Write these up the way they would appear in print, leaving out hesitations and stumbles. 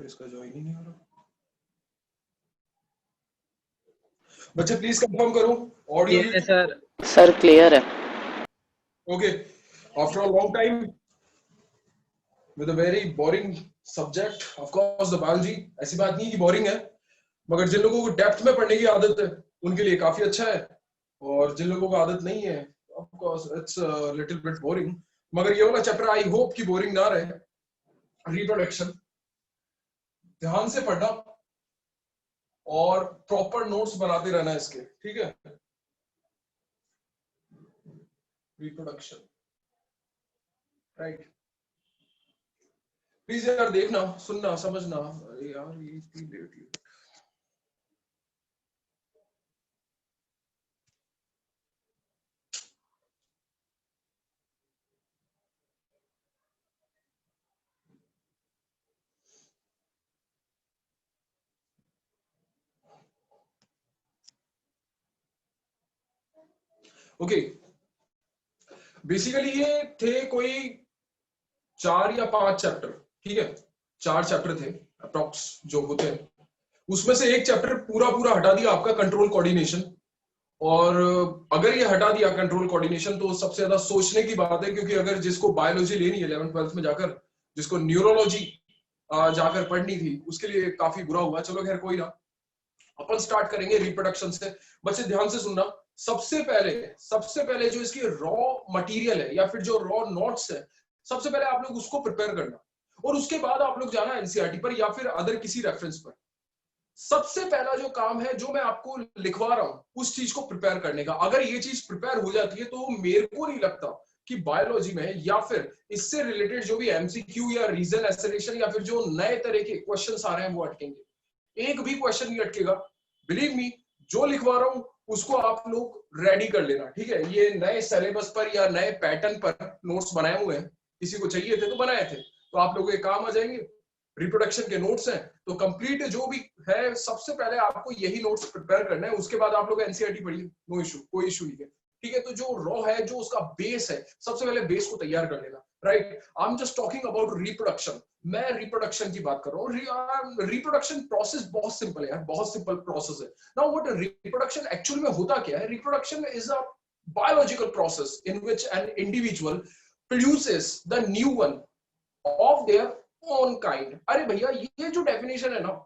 इसका ज्वाइन ही नहीं हो रहा। बच्चे प्लीज कंफर्म करो ऑडियो क्लियर है सर। सर क्लियर है। Okay, after a long time with a very boring subject, of course the biology. ऐसी बात नहीं कि बोरिंग है, मगर जिन लोगों को डेप्थ में पढ़ने की आदत है उनके लिए काफी अच्छा है, और जिन लोगों को आदत नहीं है of course it's a little bit boring. मगर ये वाला चैप्टर आई होप कि बोरिंग ना रहे। रिप्रोडक्शन ध्यान से पढ़ना और प्रॉपर नोट्स बनाते रहना इसके, ठीक है। Reproduction, right. प्लीज यार देखना, सुनना, समझना। अरे यार ये इतनी लेट ओके। बेसिकली ये थे कोई 4 या 5 चैप्टर, ठीक है। 4 चैप्टर थे अप्रॉक्स जो होते हैं, उसमें से एक चैप्टर पूरा पूरा हटा दिया आपका कंट्रोल कोऑर्डिनेशन। और अगर ये हटा दिया कंट्रोल कोऑर्डिनेशन तो सबसे ज्यादा सोचने की बात है, क्योंकि अगर जिसको बायोलॉजी लेनी है 11th-12th में जाकर, जिसको न्यूरोलॉजी जाकर पढ़नी थी, उसके लिए काफी बुरा हुआ। चलो खैर कोई ना, अपन स्टार्ट करेंगे रिप्रोडक्शन से। बच्चे ध्यान से सुनना। सबसे पहले जो इसकी रॉ मटेरियल है या फिर जो रॉ नोट्स है, सबसे पहले आप लोग उसको प्रिपेयर करना, और उसके बाद आप लोग जाना एनसीईआरटी पर या फिर अदर किसी रेफरेंस पर। सबसे पहला जो काम है जो मैं आपको लिखवा रहा हूं उस चीज को प्रिपेयर करने का। अगर ये चीज प्रिपेयर हो जाती है तो मेरे को नहीं लगता कि बायोलॉजी में या फिर इससे रिलेटेड जो भी एमसीक्यू या रीजन एसरेशन या फिर जो नए तरह के क्वेश्चंस आ रहे हैं वो अटकेंगे। एक भी क्वेश्चन नहीं अटकेगा, बिलीव मी। जो लिखवा रहा हूं उसको आप लोग रेडी कर लेना, ठीक है। ये नए सिलेबस पर या नए पैटर्न पर नोट्स बनाए हुए हैं, किसी को चाहिए थे तो बनाए थे, तो आप लोगों के काम आ जाएंगे। रिप्रोडक्शन के नोट्स हैं तो कंप्लीट जो भी है, सबसे पहले आपको यही नोट्स प्रिपेयर करना है। उसके बाद आप लोग एनसीईआरटी पढ़िए, नो इशू, कोई इशू नहीं है, ठीक है। तो जो रॉ है, जो उसका बेस है, सबसे पहले बेस को तैयार कर लेना, right. I am just talking about reproduction. मैं रिप्रोडक्शन की बात कर रहा हूँ। रिप्रोडक्शन प्रोसेस बहुत सिंपल है यार, बहुत सिंपल प्रोसेस है। नाउ व्हाट रिप्रोडक्शन एक्चुअली में होता क्या है? Reproduction is a biological process in which an individual produces the new one of their own kind। अरे भैया, ये जो डेफिनेशन है ना,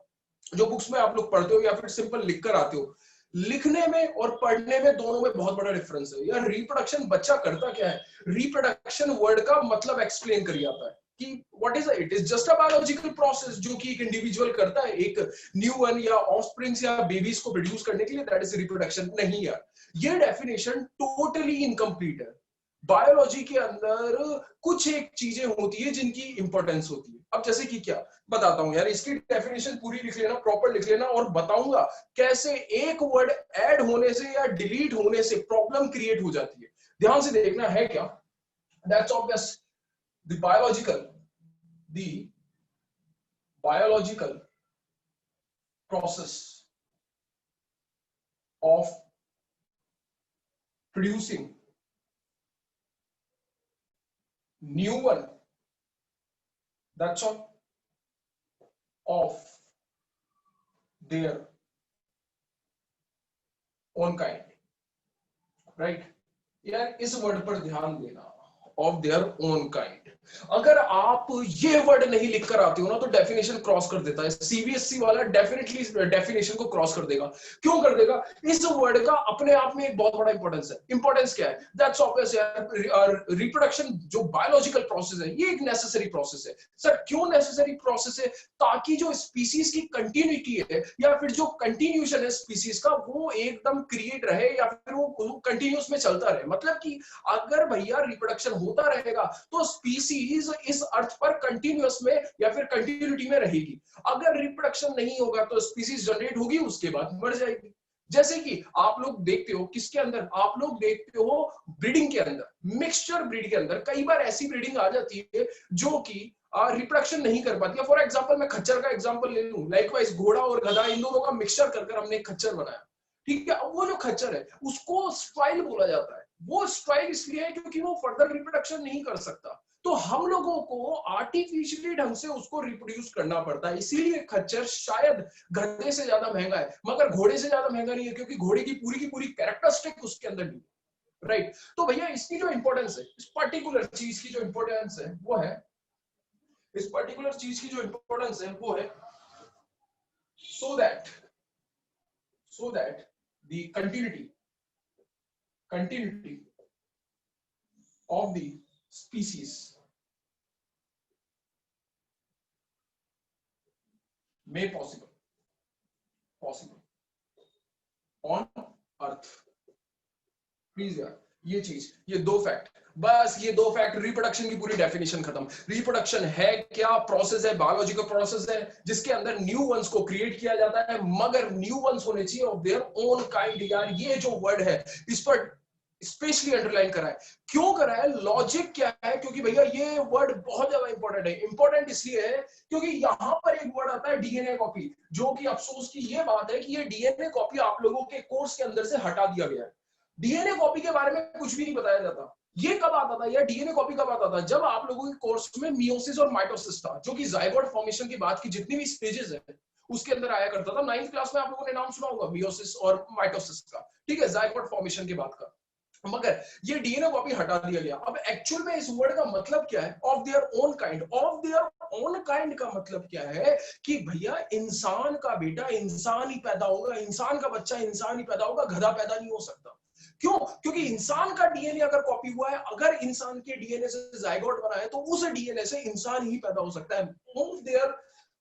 जो बुक्स में आप लोग पढ़ते हो या फिर सिंपल लिख कर आते हो, लिखने में और पढ़ने में दोनों में बहुत बड़ा डिफरेंस है यार। रिप्रोडक्शन बच्चा करता क्या है? रिप्रोडक्शन वर्ड का मतलब एक्सप्लेन कर आता है कि what is it is just a biological process जो कि एक इंडिविजुअल करता है एक न्यू वन या ऑफस्प्रिंग्स या बेबीज को प्रोड्यूस करने के लिए, दैट इज रिप्रोडक्शन। नहीं यार, ये डेफिनेशन टोटली इनकम्प्लीट है। बायोलॉजी के अंदर कुछ एक चीजें होती है जिनकी इंपॉर्टेंस होती है। अब जैसे कि क्या बताता हूं यार, इसकी डेफिनेशन पूरी लिख लेना, प्रॉपर लिख लेना, और बताऊंगा कैसे एक वर्ड ऐड होने से या डिलीट होने से प्रॉब्लम क्रिएट हो जाती है। ध्यान से देखना है क्या, that's obvious. The biological process of producing new one, that's all, of their own kind, right। यार इस वर्ड पर ध्यान देना, of their own kind। अगर आप ये वर्ड नहीं लिख कर आते हो ना तो डेफिनेशन क्रॉस कर देता है। सीबीएसई वाला डेफिनेटली डेफिनेशन को क्रॉस कर देगा। क्यों कर देगा? इस वर्ड का अपने आप में एक बहुत बड़ा इंपॉर्टेंस है। इंपॉर्टेंस क्या है? दैट्स ऑब्वियस यार। रिप्रोडक्शन जो बायोलॉजिकल प्रोसेस है, ये एक नेसेसरी प्रोसेस है। सर क्यों नेसेसरी प्रोसेस है? ताकि जो स्पीसीज की कंटिन्यूटी है या फिर जो कंटिन्यूएशन है स्पीसीज का, वो एकदम क्रिएट रहे या फिर वो कंटिन्यूस में चलता रहे। मतलब कि अगर भैया रिप्रोडक्शन होता रहेगा तो स्पीसीज इस अर्थ पर कंटिन्यूअस में या फिर कंटिन्यूटी में रहेगी। अगर रिप्रोडक्शन नहीं होगा तो स्पीसीज जनरेट होगी, उसके बाद मर जाएगी। जैसे कि आप लोग देखते हो किसके अंदर, आप लोग देखते हो ब्रीडिंग के अंदर, मिक्सचर ब्रीड के अंदर कई बार ऐसी ब्रीडिंग आ जाती है जो कि रिप्रोडक्शन नहीं कर पाती है। फॉर एग्जांपल मैं खच्चर का एग्जांपल ले लूं, लाइकवाइज घोड़ा और गधा, इन दोनों का मिक्सचर कर हमने एक खच्चर बनाया, ठीक है। वो जो खच्चर है उसको स्ट्राइल बोला जाता है। वो स्ट्राइल इसलिए है क्योंकि वो फर्दर रिप्रोडक्शन नहीं कर सकता। तो हम लोगों को आर्टिफिशियली ढंग से उसको रिप्रोड्यूस करना पड़ता है, इसीलिए खच्चर शायद गधे से ज्यादा महंगा है, मगर घोड़े से ज्यादा महंगा नहीं है, क्योंकि घोड़े की पूरी कैरेक्टरिस्टिक उसके अंदर नहीं है, राइट। तो भैया इसकी जो इंपॉर्टेंस है, इस पर्टिकुलर चीज की जो इंपॉर्टेंस है वो है, इस पर्टिकुलर चीज की जो इंपॉर्टेंस है वो है so that the continuity of the species may possible on earth। Please यार ये चीज, ये दो फैक्ट, बस ये दो फैक्ट, रिप्रोडक्शन की पूरी डेफिनेशन खत्म। रिप्रोडक्शन है क्या? प्रोसेस है, बायोलॉजिकल प्रोसेस है, जिसके अंदर न्यू वंस को क्रिएट किया जाता है, मगर न्यू वंस होने चाहिए ऑफ देयर ओन काइंड। यार ये जो वर्ड है इस पर स्पेशली अंडरलाइन करा है। क्यों करा है? लॉजिक क्या है? क्योंकि भैया ये वर्ड बहुत ज्यादा इंपॉर्टेंट है। इंपॉर्टेंट इसलिए है क्योंकि यहां पर एक वर्ड आता है डीएनए कॉपी, जो कि अफसोस की ये बात है कि ये डीएनए कॉपी आप लोगों के कोर्स के अंदर से हटा दिया गया है। डीएनए कॉपी के बारे में कुछ भी नहीं बताया जाता। ये कब आता था? यह डीएनए कॉपी कब आता था? जब आप लोगों के कोर्स में मियोसिस और माइटोसिस था, जो कि जाइगोट फॉर्मेशन के बाद की जितनी भी स्टेजेस है उसके अंदर आया करता था। 9th क्लास में आप लोगों ने नाम सुना होगा मियोसिस और माइटोसिस का, ठीक है, जाइगोट फॉर्मेशन के बाद का। मगर ये डीएनए कॉपी हटा दिया गया। अब एक्चुअल में इस वर्ड का मतलब क्या है? Of their own kind. Of their own kind का मतलब क्या है कि भैया इंसान का बेटा इंसान ही पैदा होगा, इंसान का बच्चा इंसान ही पैदा होगा, गधा पैदा नहीं हो सकता। क्यों? क्योंकि इंसान का डीएनए अगर कॉपी हुआ है, अगर इंसान के डीएनए से जाइगोट बना है, तो उस डीएनए से इंसान ही पैदा हो सकता है। ऑफ देयर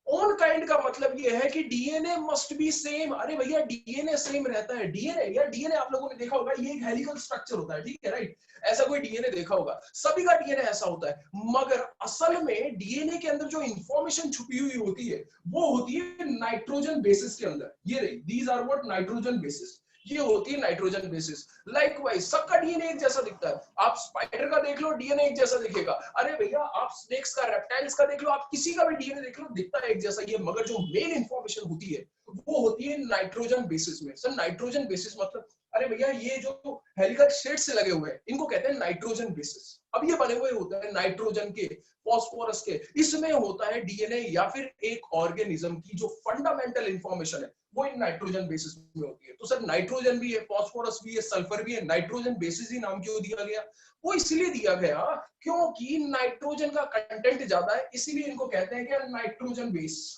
ओन काइंड का मतलब ये है कि डीएनए मस्ट बी सेम। अरे भैया डीएनए सेम रहता है। डीएनए यार, डीएनए आप लोगों ने देखा होगा, ये एक हेलिकल स्ट्रक्चर होता है, ठीक है, राइट। ऐसा कोई डीएनए देखा होगा, सभी का डीएनए ऐसा होता है। मगर असल में डीएनए के अंदर जो इंफॉर्मेशन छुपी हुई होती है वो होती है नाइट्रोजन बेसिस के अंदर। ये रही, these are what nitrogen bases, ये होती है नाइट्रोजन बेसिस। लाइकवाइज सबका डीएनए एक जैसा दिखता है। आप स्पाइडर का देख लो, डीएनए एक जैसा दिखेगा। अरे भैया आप स्नेक्स का, रेप्टाइल्स का देख लो, आप किसी का भी डीएनए देख लो, दिखता है एक जैसा ही है। मगर जो मेन इंफॉर्मेशन होती है वो होती है नाइट्रोजन बेसिस में। सर नाइट्रोजन बेसिस मतलब, अरे भैया ये जो हेलिकल शेड से लगे हुए हैं इनको कहते हैं नाइट्रोजन बेसिस। अब ये बने हुए होते हैं नाइट्रोजन के, फॉस्फोरस के। इसमें होता है डीएनए या फिर एक ऑर्गेनिज्म की जो फंडामेंटल इंफॉर्मेशन है वो इन नाइट्रोजन बेसिस में होती है। तो सर नाइट्रोजन भी है, फॉस्फोरस भी है, सल्फर भी है। नाइट्रोजन बेसिस ही नाम क्यों दिया गया? वो इसलिए दिया गया क्योंकि नाइट्रोजन का कंटेंट ज्यादा है, इसीलिए इनको कहते हैं क्या? Nitrogen base,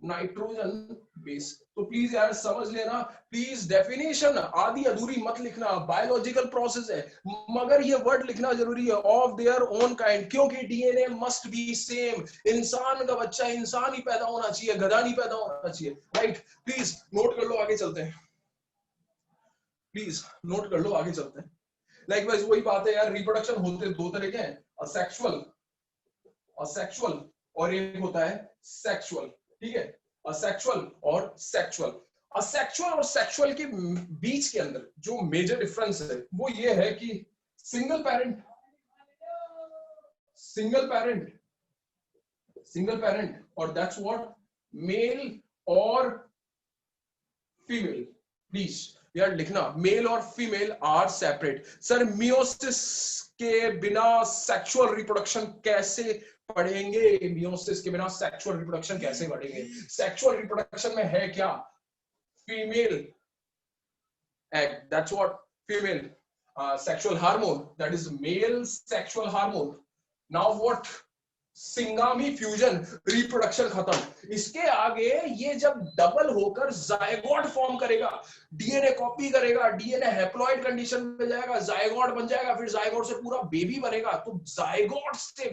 nitrogen base. तो प्लीज यार समझ लेना, प्लीज डेफिनेशन आधी अधूरी मत लिखना। बायोलॉजिकल प्रोसेस है मगर ये वर्ड लिखना जरूरी है, ऑफ देयर ओन काइंड, क्योंकि डीएनए मस्ट बी सेम। इंसान का बच्चा इंसान ही पैदा होना चाहिए, गधा नहीं पैदा होना चाहिए, राइट। प्लीज नोट कर लो, आगे चलते हैं। प्लीज नोट कर लो, आगे चलते हैं। लाइकवाइज वही बात है यार, रिप्रोडक्शन होते दो तरह के हैं, असेक्सुअल, असेक्सुअल और एक होता है सेक्सुअल, ठीक है। असेक्सुअल और सेक्सुअल। असेक्सुअल और सेक्सुअल के बीच के अंदर जो मेजर डिफरेंस है वो ये है कि single parent, single parent, single parent, और दैट्स व्हाट मेल और फीमेल। प्लीज यार लिखना, मेल और female are separate. Sir meiosis के बिना सेक्सुअल रिप्रोडक्शन कैसे पढ़ेंगे? मियोसिस के बिना सेक्सुअल रिप्रोडक्शन कैसे पढ़ेंगे? सेक्सुअल रिप्रोडक्शन में है क्या? Female egg, that's what female sexual hormone, that is male sexual hormone. Now what? सिंगामी fusion, reproduction खत्म। इसके आगे ये जब डबल होकर जायगोट फॉर्म करेगा, डीएनए कॉपी करेगा, डीएनए हैप्लॉइड कंडीशन में जाएगा, जायगोट बन जाएगा, फिर जायगोट से पूरा बेबी बनेगा। तो जायगोट से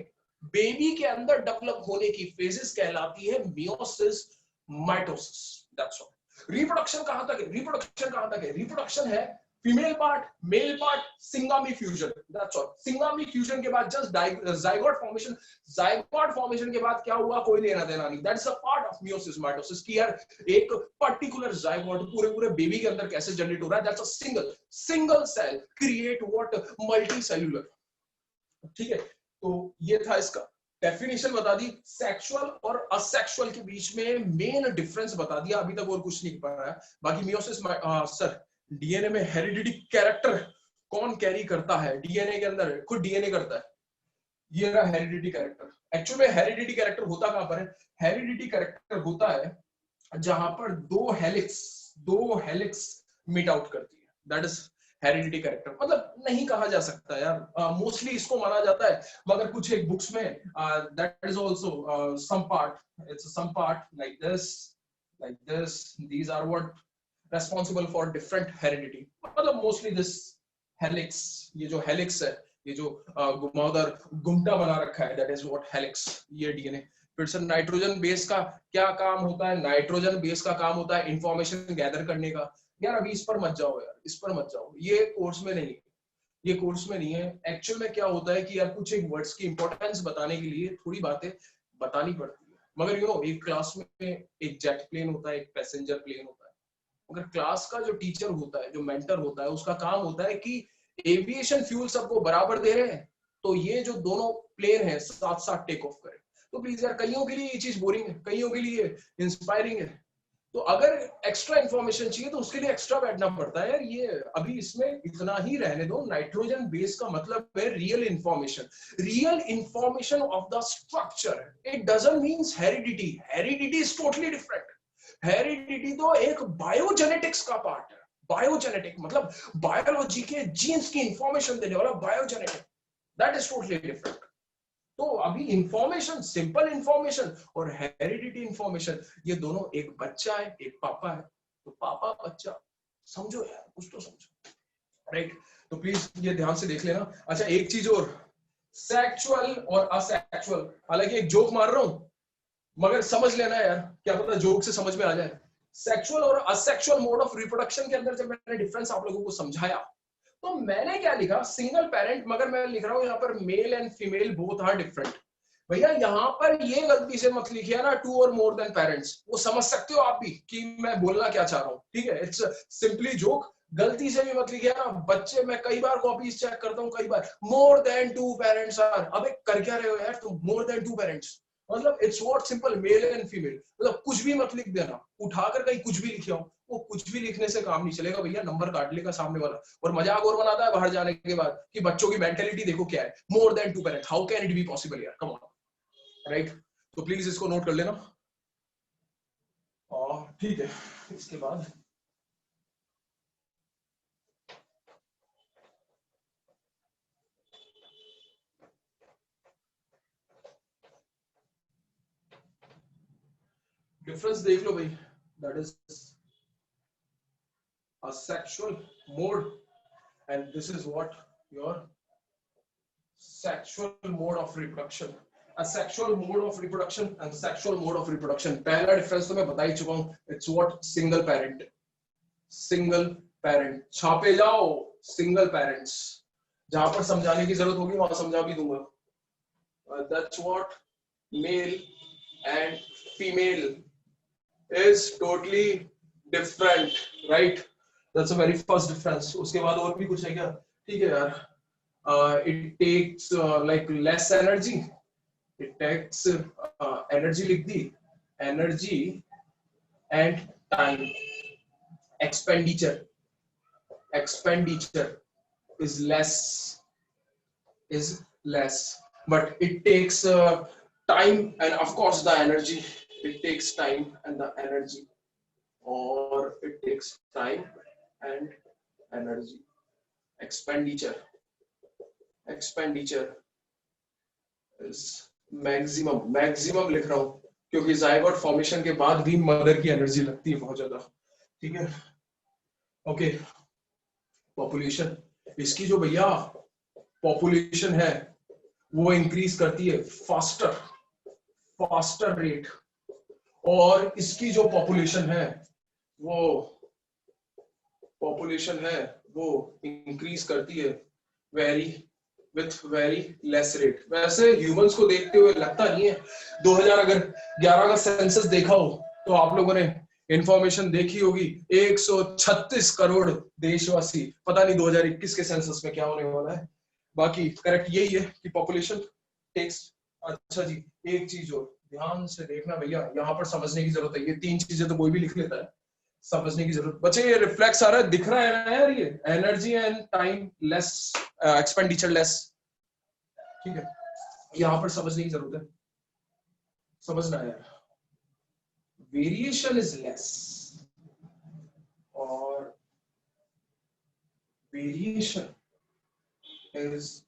बेबी के अंदर डेवलप होने की फेजेस कहलाती है meiosis, mitosis. That's all. Reproduction कहां तक है? रिप्रोडक्शन कहां तक है? रिप्रोडक्शन है female part, male part, सिंगामी fusion, that's all. सिंगामी fusion के बाद just zygote formation. Zygote formation के बाद क्या हुआ कोई लेना देना नहीं। That's a part of meiosis mitosis की यार एक पर्टिकुलर जायगोट पूरे पूरे बेबी के अंदर कैसे जनरेट हो रहा है। That's a single cell create what multicellular, ठीक है। तो ये था इसका डेफिनेशन बता दी। सेक्सुअल और असेक्सुअल के बीच में मेन डिफरेंस बता दिया। अभी तक और कुछ नहीं पा रहा है। बाकी मियोसिस सर डीएनए में हेरिडिटी कैरेक्टर कौन कैरी करता है? डीएनए के अंदर खुद डीएनए करता है, ये रहा हेरिडिटी कैरेक्टर। एक्चुअल में हेरिडिटी कैरेक्टर होता कहां पर है? हेरिडिटी कैरेक्टर होता है जहां पर दो हेलिक्स मीट आउट करती है, दैट इज हेरिडिटी कैरेक्टर। मतलब नहीं कहा जा सकता यार, मोस्टली इसको माना जाता है, मगर कुछ एक बुक्स में that is also some part, its some part like this, these are what responsible for different heredity। मतलब मोस्टली दिस हेलिक्स, ये जो हेलिक्स है, ये जो घुमावदार गुमटा बना रखा है, दैट इज व्हाट हेलिक्स, ये डीएनए। फिर से नाइट्रोजन बेस का क्या काम होता है? नाइट्रोजन बेस का काम होता है इंफॉर्मेशन गैदर करने का। यार अभी इस पर मत जाओ यार, इस पर मत जाओ, ये कोर्स में नहीं है, ये कोर्स में नहीं है। एक्चुअल में क्या होता है कि यार कुछ एक वर्ड्स की इंपॉर्टेंस बताने के लिए थोड़ी बातें बतानी पड़ती है, मगर यू नो एक क्लास में एक जेट प्लेन होता है, एक पैसेंजर प्लेन होता है, मगर क्लास का जो टीचर होता है, जो मेंटर होता है, उसका काम होता है कि एविएशन फ्यूल सबको बराबर दे रहे हैं, तो ये जो दोनों प्लेन है साथ साथ टेक ऑफ करें। तो प्लीज यार, कईयों के लिए ये चीज बोरिंग है, कईयों के लिए इंस्पायरिंग है, तो अगर एक्स्ट्रा इंफॉर्मेशन चाहिए तो उसके लिए एक्स्ट्रा बैठना पड़ता है यार। ये अभी इसमें इतना ही रहने दो। नाइट्रोजन बेस का मतलब है real information of the structure. It doesn't means heredity, heredity is totally different. Heredity तो एक बायोजेनेटिक्स का पार्ट है। बायोजेनेटिक मतलब बायोलॉजी के जीन्स की इंफॉर्मेशन देने वाला biogenetic, that is totally different. तो अभी इंफॉर्मेशन, सिंपल इंफॉर्मेशन और हेरिडिटी इंफॉर्मेशन, ये दोनों एक बच्चा है, एक पापा है, तो पापा बच्चा, समझो यार, कुछ तो समझो, राइट? तो प्लीज ये ध्यान से देख लेना। अच्छा एक चीज और, सेक्सुअल और असेक्सुअल, हालांकि एक जोक मार रहा हूं, मगर समझ लेना यार, क्या पता जोक से समझ में आ जाए। सेक्सुअल और असेक्सुअल मोड ऑफ रिप्रोडक्शन के अंदर जब मैंने डिफरेंस आप लोगों को समझाया, तो मैंने क्या लिखा? सिंगल पेरेंट, मगर मैं लिख रहा हूं यहाँ पर male and female both are different. भैया यहाँ पर ये गलती से मत लिखिए ना टू और मोर देन पेरेंट्स, वो समझ सकते हो आप भी कि मैं बोलना क्या चाह रहा हूँ, ठीक है? इट्स सिंपली जोक, गलती से भी मत लिखिए ना। बच्चे, मैं कई बार कॉपीज चेक करता हूँ, कई बार more than two parents are, अबे कर क्या रहे हो यार तुम? मोर देन टू पेरेंट्स मतलब it's what simple, male and female, मतलब कुछ भी मत लिख देना, उठाकर कहीं कुछ भी लिखे हो, वो कुछ भी लिखने से काम नहीं चलेगा भैया, नंबर काट लेगा सामने वाला। और मजाक और बनाता है बाहर जाने के बाद कि बच्चों की मेंटेलिटी देखो क्या है, more than two parents, how can it be possible यार, कम ऑन, राइट? तो प्लीज इसको नोट कर लेना। और ठीक है, इसके बाद डिफरेंस देख लो भाई, that is a sexual mode and this is what your sexual mode of reproduction, a sexual mode of reproduction and sexual mode of reproduction। पहला डिफरेंस तो मैं बता ही चुका हूं, it's what single parent, single parent, छापे जाओ single parents, जहां पर समझाने की जरूरत होगी वहां समझा भी दूंगा। That's what mail and female is totally different, right? That's a very first difference। उसके बाद और भी कुछ है क्या? ठीक है यार, it takes like less energy, it takes energy लिख दी, energy and time, expenditure is less, but it takes time and of course the energy, it takes time and the energy, or it takes time and energy, expenditure is maximum लिख रहा हूं क्योंकि zygote formation के बाद भी mother की energy लगती है बहुत ज्यादा, ठीक है? ओके, पॉपुलेशन, इसकी जो भैया पॉपुलेशन है वो इंक्रीज करती है फास्टर रेट, और इसकी जो पॉपुलेशन है वो इंक्रीज करती है विथ वेरी लेस रेट। वैसे ह्यूमंस को देखते हुए लगता नहीं है, 2011 का सेंसस देखा हो तो आप लोगों ने इंफॉर्मेशन देखी होगी, 136 करोड़ देशवासी, पता नहीं 2021 के सेंसस में क्या होने वाला है। बाकी करेक्ट यही है कि पॉपुलेशन टेक्स। अच्छा जी, एक चीज और ध्यान से देखना भैया, यहाँ पर समझने की जरूरत है, ये तीन चीजें तो कोई भी लिख लेता है, समझने की जरूरत। बच्चे ये रिफ्लेक्स आ रहा है, दिख रहा है ना यार, ये energy and time less, expenditure less, ठीक है? यहां पर समझने की जरूरत है, समझना है यार, वेरिएशन इज लेस और variation is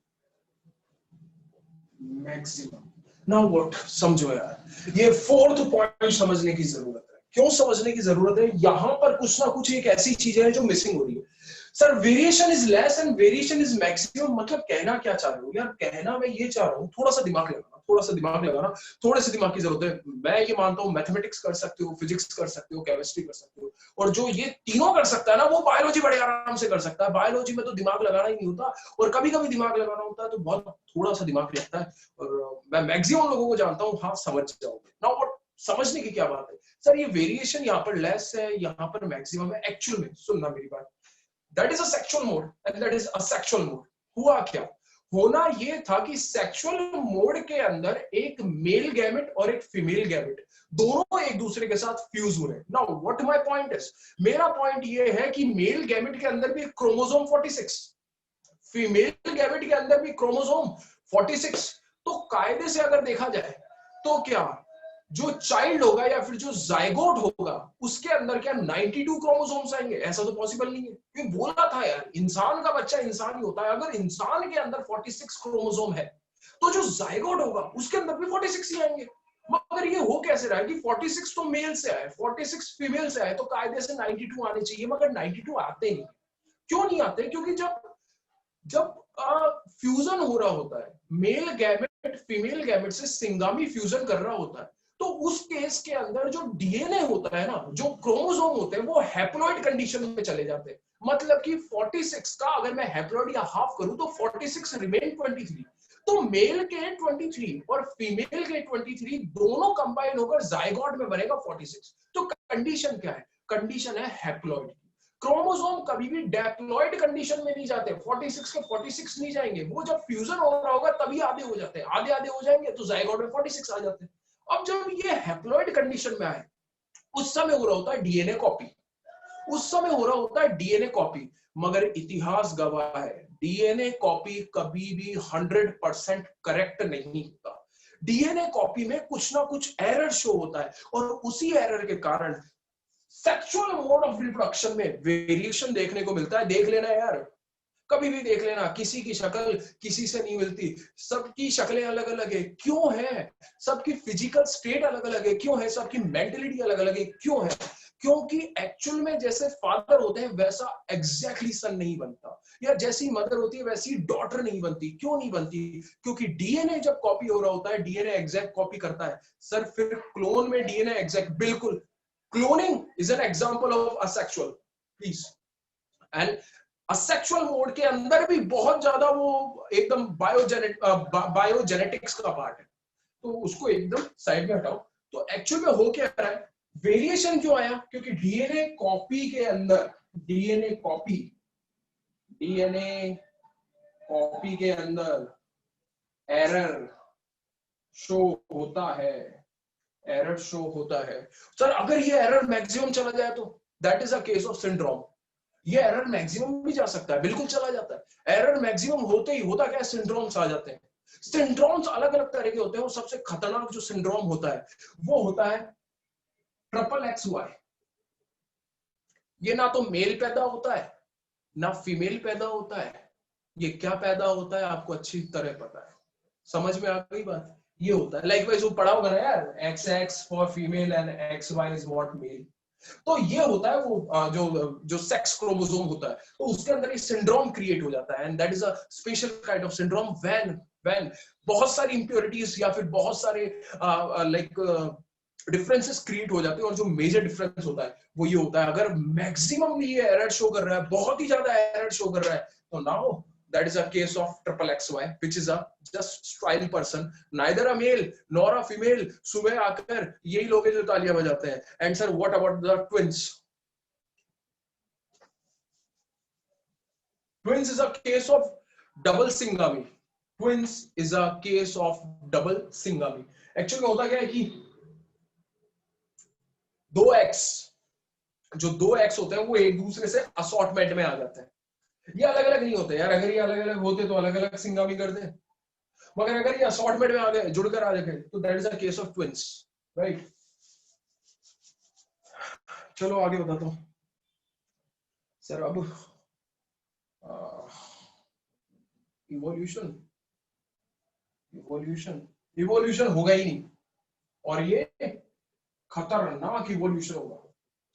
maximum. Now what, समझो यार, ये फोर्थ पॉइंट समझने की जरूरत है। क्यों समझने की जरूरत है? यहां पर कुछ ना कुछ एक ऐसी चीजें हैं जो मिसिंग हो रही है। Sir variation is less and variation is maximum, मतलब कहना क्या चाह रहे हो यार? कहना मैं ये चाह रहा हूँ, थोड़ा सा दिमाग लगाना, थोड़ा सा दिमाग लगाना, थोड़े से दिमाग की जरूरत है। मैं ये मानता हूँ मैथमेटिक्स कर सकते हो, फिजिक्स कर सकते हो, केमिस्ट्री कर सकते हो, और जो ये तीनों कर सकता है ना, वो बायोलॉजी बड़े आराम से कर सकता है। बायोलॉजी में तो दिमाग लगाना ही नहीं होता, और कभी कभी दिमाग लगाना होता है तो बहुत थोड़ा सा दिमाग लगता है। और मैं मैक्सिमम लोगों को जानता हूँ, हाँ समझ जाओगे। नाउ व्हाट, समझने की क्या बात है? सर ये वेरिएशन यहाँ पर लेस है, यहाँ पर मैक्सिमम है। एक्चुअल में सुनना मेरी बात, that is a sexual mode and that is asexual mode. हुआ क्या? होना ये था कि सेक्सुअल मोड के अंदर एक मेल गैमेट और एक फीमेल गैमेट दोनों एक दूसरे के साथ फ्यूज हो रहे हैं। Now what my point is, मेरा पॉइंट ये है कि मेल गैमेट के अंदर भी क्रोमोसोम 46, फीमेल गैमेट के अंदर भी क्रोमोसोम 46। तो कायदे से अगर देखा जाए तो क्या जो चाइल्ड होगा या फिर जो जाइगोट होगा उसके अंदर क्या 92 क्रोमोसोम्स आएंगे? ऐसा तो पॉसिबल नहीं है, क्योंकि बोला था यार इंसान का बच्चा इंसान ही होता है। अगर इंसान के अंदर 46 क्रोमोसोम है तो जो जाइगोट होगा उसके अंदर भी 46 ही आएंगे। मगर ये हो कैसे रहा है कि 46 तो मेल से आए, 46 फीमेल से आए, तो कायदे से 92 आने चाहिए, मगर 92 आते नहीं। क्यों नहीं आते? क्योंकि जब जब फ्यूजन हो रहा होता है, मेल गैमेट फीमेल गैमेट से सिंगामी फ्यूजन कर रहा होता है, तो उस केस के अंदर जो डीएनए होता है ना, जो क्रोमोसोम होते हैं, वो हैप्लॉइड कंडीशन में चले जाते हैं। मतलब कि 46 का अगर मैं हैप्लॉइड या हाफ करूं तो 46 रिमेन 23। तो मेल के 23 और फीमेल के 23 दोनों कंबाइन होकर जाइगोट में बनेगा 46। तो कंडीशन क्या है? कंडीशन है हैप्लॉइड। क्रोमोसोम कभी भी डेप्लॉइड कंडीशन में नहीं जाते, 46 के 46 नहीं जाएंगे, वो जब फ्यूजन हो रहा होगा तभी आधे हो जाते हैं, आधे आधे हो जाएंगे तो जाइगोट में 46 आ जाते हैं। अब जब ये हैप्लॉइड कंडीशन में आए, उस समय हो रहा होता है डीएनए कॉपी, उस समय हो रहा होता है डीएनए कॉपी। मगर इतिहास गवाह है डीएनए कॉपी कभी भी 100% करेक्ट नहीं होता। डीएनए कॉपी में कुछ ना कुछ एरर शो होता है, और उसी एरर के कारण सेक्सुअल मोड ऑफ रिप्रोडक्शन में वेरिएशन देखने को मिलता है। देख लेना यार, कभी भी देख लेना, किसी की शक्ल किसी से नहीं मिलती, सबकी शक्लें अलग अलग है। क्यों है? सबकी फिजिकल स्टेट अलग अलग है। क्यों है? सबकी मेंटलिटी अलग अलग है। क्यों है? क्योंकि एक्चुअल में जैसे फादर होते हैं वैसा एग्जैक्टली सन नहीं बनता, या जैसी मदर होती है वैसी डॉटर नहीं बनती। क्यों नहीं बनती? क्योंकि डीएनए जब कॉपी हो रहा होता है, डीएनए एग्जैक्ट कॉपी करता है। सर फिर क्लोन में डीएनए एग्जैक्ट, बिल्कुल। Cloning is an example of asexual please, and asexual mode के अंदर भी बहुत ज्यादा वो एकदम बायोजेनेटिक्स का पार्ट है, तो उसको एकदम साइड में हटाओ। तो एक्चुअल में हो क्या रहा है? वेरिएशन क्यों आया? क्योंकि डीएनए कॉपी के अंदर, डीएनए कॉपी के अंदर एरर शो होता है, एरर शो होता है। सर अगर ये एरर मैक्सिमम चला जाए तो that is a case of syndrome. ये एरर मैक्सिमम भी जा सकता है, बिल्कुल चला जाता है। एरर मैक्सिमम होते ही होता क्या है? सिंड्रोम्स आ जाते हैं। सिंड्रोम्स अलग अलग तरह के होते हैं, और सबसे खतरनाक जो सिंड्रोम होता है वो होता है XXY। ये ना तो मेल पैदा होता है ना फीमेल पैदा होता है, ये क्या पैदा होता है आपको अच्छी तरह पता है। समझ में आ गई बात? ये होता है लाइक वाइज वो पढ़ा होगा ना यार, XX for female and XY is what male. तो ये होता है वो जो जो सेक्स क्रोमोसोम होता है, तो उसके अंदर एक सिंड्रोम क्रिएट हो जाता है, and that is a special kind of syndrome when बहुत सारी इंप्योरिटीज या फिर बहुत सारे लाइक डिफरेंसेस क्रिएट हो जाते हैं। और जो मेजर डिफरेंस होता है वो ये होता है, अगर मैक्सिमम ये एरर शो कर रहा है, बहुत ही ज्यादा एरर शो कर रहा है, तो now that is a case of XXY, which is a just sterile person, neither a male nor a female। सुबह आकर यही लोग हैं जो तालियां बजाते हैं। And sir what about the twins? Twins is a case of double सिंगामी। Twins is a case of double सिंगामी। Actually में होता क्या है कि जो दो एक्स होते हैं वो एक दूसरे से असॉर्टमेंट में आ जाते हैं। ये अलग अलग नहीं होते यार, अगर ये अलग अलग होते तो अलग अलग सिंगामी करते। मगर अगर ये असॉर्टमेंट में आ गए, जुड़कर आ गए, तो that is a case of twins, right. चलो आगे बताता हूं सर। अब इवोल्यूशन इवोल्यूशन इवोल्यूशन होगा ही नहीं, और ये खतरनाक इवोल्यूशन होगा।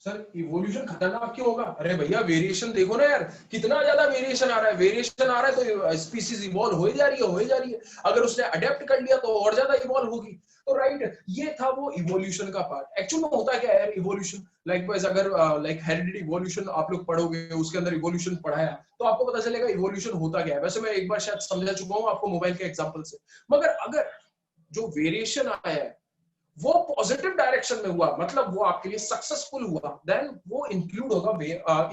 सर इवोल्यूशन खतरनाक क्यों होगा? अरे भैया वेरिएशन देखो ना यार, कितना ज्यादा वेरिएशन आ रहा है। वेरिएशन आ रहा है तो स्पीसीज इवॉल्व हो ही जा रही है। अगर उसने अडेप्ट कर लिया तो और ज्यादा इवॉल्व होगी। तो राइट, ये था वो इवोल्यूशन का पार्ट। एक्चुअली में होता क्या है यार इवोल्यूशन? लाइकवाइज अगर लाइक हेरिडिटी इवोल्यूशन आप लोग पढ़ोगे, उसके अंदर इवोल्यूशन पढ़ाया, तो आपको पता चलेगा इवोल्यूशन होता क्या है। वैसे मैं एक बार शायद समझा चुका हूँ आपको मोबाइल के एग्जांपल से, मगर अगर जो वेरिएशन आया है वो पॉजिटिव डायरेक्शन में हुआ, मतलब वो आपके लिए सक्सेसफुल हुआ, देन वो इंक्लूड होगा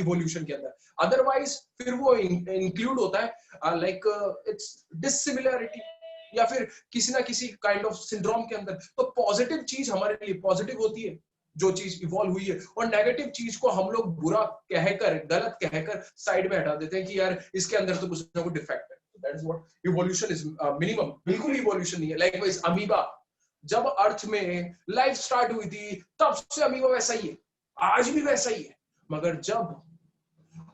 इवोल्यूशन के अंदर। अदरवाइज फिर वो इंक्लूड होता है लाइक इट्स डिसिमिलरिटी या फिर किसी ना किसी काइंड ऑफ सिंड्रोम के अंदर। तो पॉजिटिव चीज हमारे लिए पॉजिटिव होती है, जो चीज इवॉल्व हुई है, और नेगेटिव चीज को हम लोग बुरा कहकर, गलत कहकर साइड में हटा देते हैं कि यार इसके अंदर तो कुछ ना कुछ डिफेक्ट है। That is what evolution is minimum. बिल्कुल इवोल्यूशन नहीं है। लाइकवाइज अमीबा, जब अर्थ में लाइफ स्टार्ट हुई थी तब से अमीबा वैसा ही है, आज भी वैसा ही है। मगर जब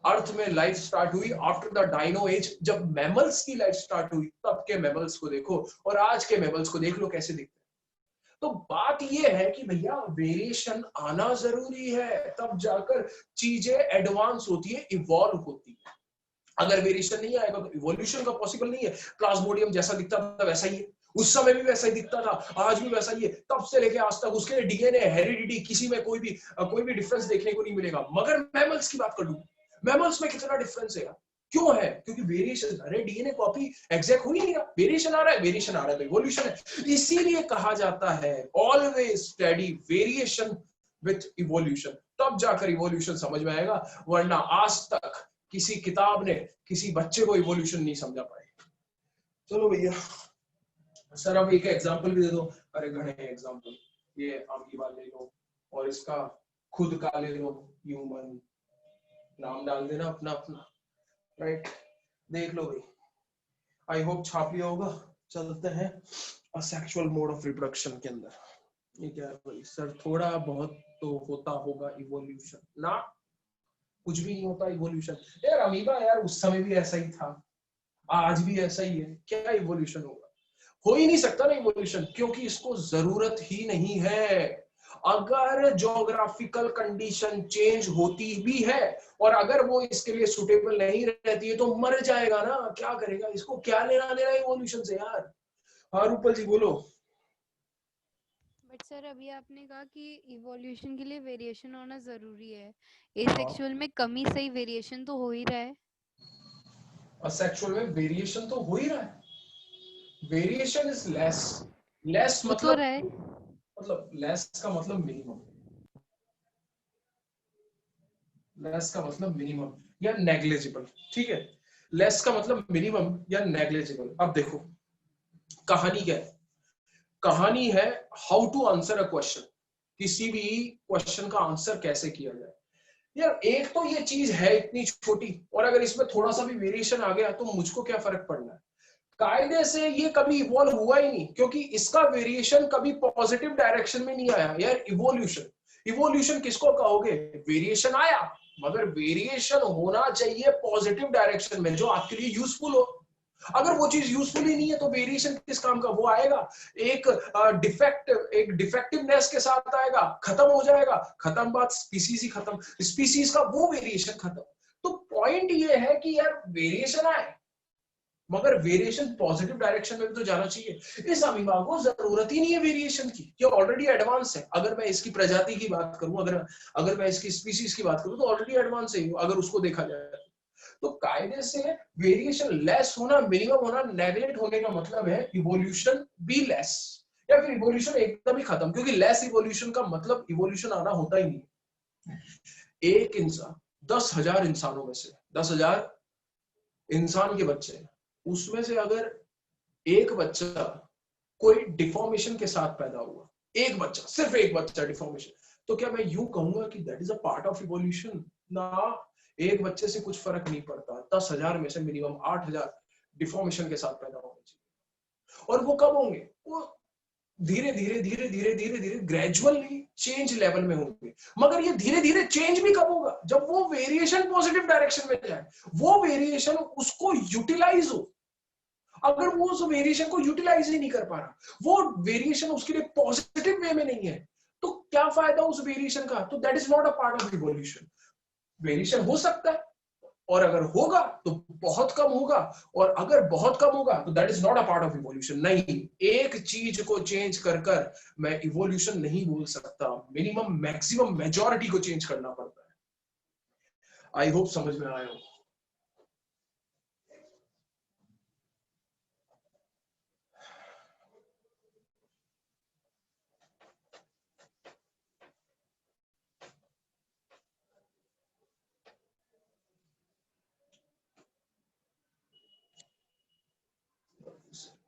अर्थ में लाइफ स्टार्ट हुई आफ्टर द डायनो एज, जब मैमल्स की लाइफ स्टार्ट हुई, तब के मैमल्स को देखो और आज के मैमल्स को देख लो कैसे दिखते हैं। तो बात यह है कि भैया वेरिएशन आना जरूरी है, तब जाकर चीजें एडवांस होती है, इवॉल्व होती है। अगर वेरिएशन नहीं आएगा तो इवोल्यूशन का पॉसिबल नहीं है। प्लाज्मोडियम जैसा दिखता था वैसा ही है, उस समय भी वैसा ही दिखता था, आज भी वैसा ही है, तब से लेके आज तक। उसके डीएनए, हेरिडिटी, किसी में कोई भी डिफरेंस देखने को नहीं मिलेगा। मगर मैमल्स की बात कर लूं, मैमल्स में कितना डिफरेंस है यार? क्यों है? क्योंकि वेरिएशन, अरे डीएनए कॉपी एग्जैक्ट हो ही नहीं रहा, वेरिएशन आ रहा है, वेरिएशन आ रहा है तो इवोल्यूशन है। इसीलिए कहा जाता है always study variation with evolution, तब जाकर इवोल्यूशन समझ में आएगा। वरना आज तक किसी किताब ने किसी बच्चे को इवोल्यूशन नहीं समझा पाए। चलो भैया सर अब एक एग्जांपल भी दे दो। अरे घणे एग्जांपल, ये अमीबा ले लो और इसका खुद का ले लो, ह्यूमन, नाम डाल देना अपना अपना, राइट। देख लो भाई, आई होप छाप लिया होगा। चलते हैं असेक्सुअल मोड ऑफ रिप्रोडक्शन के अंदर। ये क्या है भाई? सर थोड़ा बहुत तो होता होगा इवोल्यूशन ना, कुछ भी नहीं होता इवोल्यूशन। यार अमीबा यार उस समय भी ऐसा ही था, आज भी ऐसा ही है, क्या इवोल्यूशन होगा? हो ही नहीं सकता ना इवोल्यूशन, क्योंकि इसको जरूरत ही नहीं है। अगर ज्योग्राफिकल कंडीशन चेंज होती भी है और अगर वो इसके लिए सुटेबल नहीं रहती है तो मर जाएगा ना, क्या करेगा? इसको क्या लेना देना इवोल्यूशन से यार। हाँ रूपल जी बोलो। बट सर अभी आपने कहा कि इवोल्यूशन के लिए वेरिएशन होना जरूरी है, हाँ, एसेक्सुअल में कमी से ही वेरिएशन तो हो ही रहा है। असेक्सुअल में वेरिएशन तो हो ही रहा है, वेरिएशन इज लेस। लेस हो तो मतलब, रहा है। लेस का मतलब मिनिमम, लेस का मतलब मिनिमम या नेग्लिजिबल, ठीक है। लेस का मतलब मिनिमम या नेग्लिजिबल। अब देखो कहानी क्या है? कहानी है how to answer a question, किसी भी क्वेश्चन का आंसर कैसे किया जाए। यार एक तो ये चीज है इतनी छोटी, और अगर इसमें थोड़ा सा भी वेरिएशन आ गया तो मुझको क्या फर्क पड़ना है? कायदे से ये कभी इवॉल्व हुआ ही नहीं, क्योंकि इसका वेरिएशन कभी पॉजिटिव डायरेक्शन में नहीं आया। यार इवोल्यूशन, इवोल्यूशन किसको कहोगे? वेरिएशन आया, मगर वेरिएशन होना चाहिए पॉजिटिव डायरेक्शन में, जो आपके लिए यूजफुल हो। अगर वो चीज यूजफुल ही नहीं है तो वेरिएशन किस काम का? वो आएगा एक एक डिफेक्टिवनेस के साथ आएगा, खत्म हो जाएगा, खत्म, बात स्पीसीज ही खत्म, स्पीसीज का वो वेरिएशन खत्म। तो पॉइंट ये है कि यार वेरिएशन आए, मगर वेरिएशन पॉजिटिव डायरेक्शन में भी तो जाना चाहिए। इस अमीबा को जरूरत ही नहीं है वेरिएशन की, ये ऑलरेडी एडवांस है। अगर मैं इसकी प्रजाति की बात करूं, अगर मैं इसकी स्पीसीज की बात करूं, तो ऑलरेडी एडवांस है अगर उसको देखा जाए तो। कायदे से वेरिएशन लेस होना, मिनिमम होना, नेगलेक्ट होने का मतलब है इवोल्यूशन बी लेस, या फिर इवोल्यूशन एकदम ही खत्म। क्योंकि लेस इवोल्यूशन का मतलब इवोल्यूशन आना होता ही नहीं। एक इंसान 10,000 इंसानों में से 10,000 इंसान के बच्चे, उसमें से अगर एक बच्चा कोई डिफॉर्मेशन के साथ पैदा हुआ, एक बच्चा, सिर्फ एक बच्चा डिफॉर्मेशन, तो क्या मैं यूं कहूंगा कि that is a part of evolution? ना, एक बच्चे से कुछ फर्क नहीं पड़ता। 10,000 में से मिनिमम 8,000 डिफॉर्मेशन के साथ पैदा होने चाहिए। और वो कब होंगे? वो धीरे धीरे धीरे धीरे धीरे धीरे ग्रेजुअली चेंज लेवल में होंगे। मगर ये धीरे धीरे चेंज भी कब होगा? जब वो वेरिएशन पॉजिटिव डायरेक्शन में जाए, वो वेरिएशन उसको यूटिलाइज हो। अगर वो उस वेरिएशन को यूटिलाइज ही नहीं कर पा रहा, वो वेरिएशन उसके लिए पॉजिटिव वे में नहीं है, तो क्या फायदा उस वेरिएशन का? तो that is not a part of evolution. Variation हो सकता है, और अगर होगा तो बहुत कम होगा, और अगर बहुत कम होगा तो that is not a part of evolution. नहीं, एक चीज को चेंज कर कर मैं इवोल्यूशन नहीं बोल सकता, मिनिमम मैक्सिमम मेजॉरिटी को चेंज करना पड़ता है। आई होप समझ में आया हो।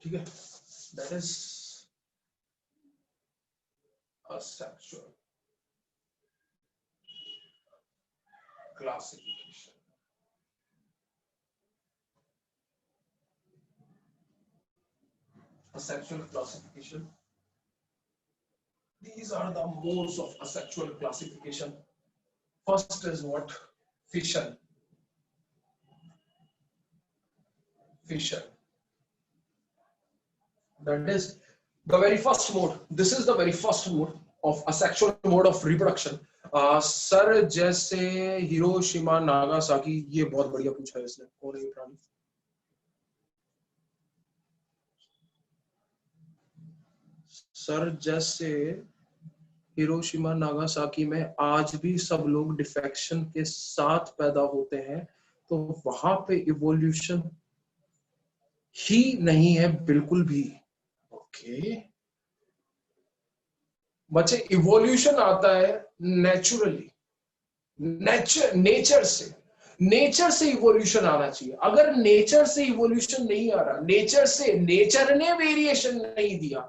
ठीक है, that is asexual classification. Asexual classification. These are the modes of asexual classification. First is what? Fission. Fission. That is the very first mode. This is the very first mode of asexual mode of reproduction. Sir जैसे Hiroshima Nagasaki, ये बहुत बढ़िया पूछा है इसने। कौन है ये प्राणी? सर जैसे हिरोशिमा नागासाकी में आज भी सब लोग डिफेक्शन के साथ पैदा होते हैं, तो वहां पे इवोल्यूशन ही नहीं है बिल्कुल भी। ओके बच्चे, इवोल्यूशन आता है नेचुरली, नेचर से इवोल्यूशन आना चाहिए। अगर नेचर से इवोल्यूशन नहीं आ रहा, नेचर ने वेरिएशन नहीं दिया,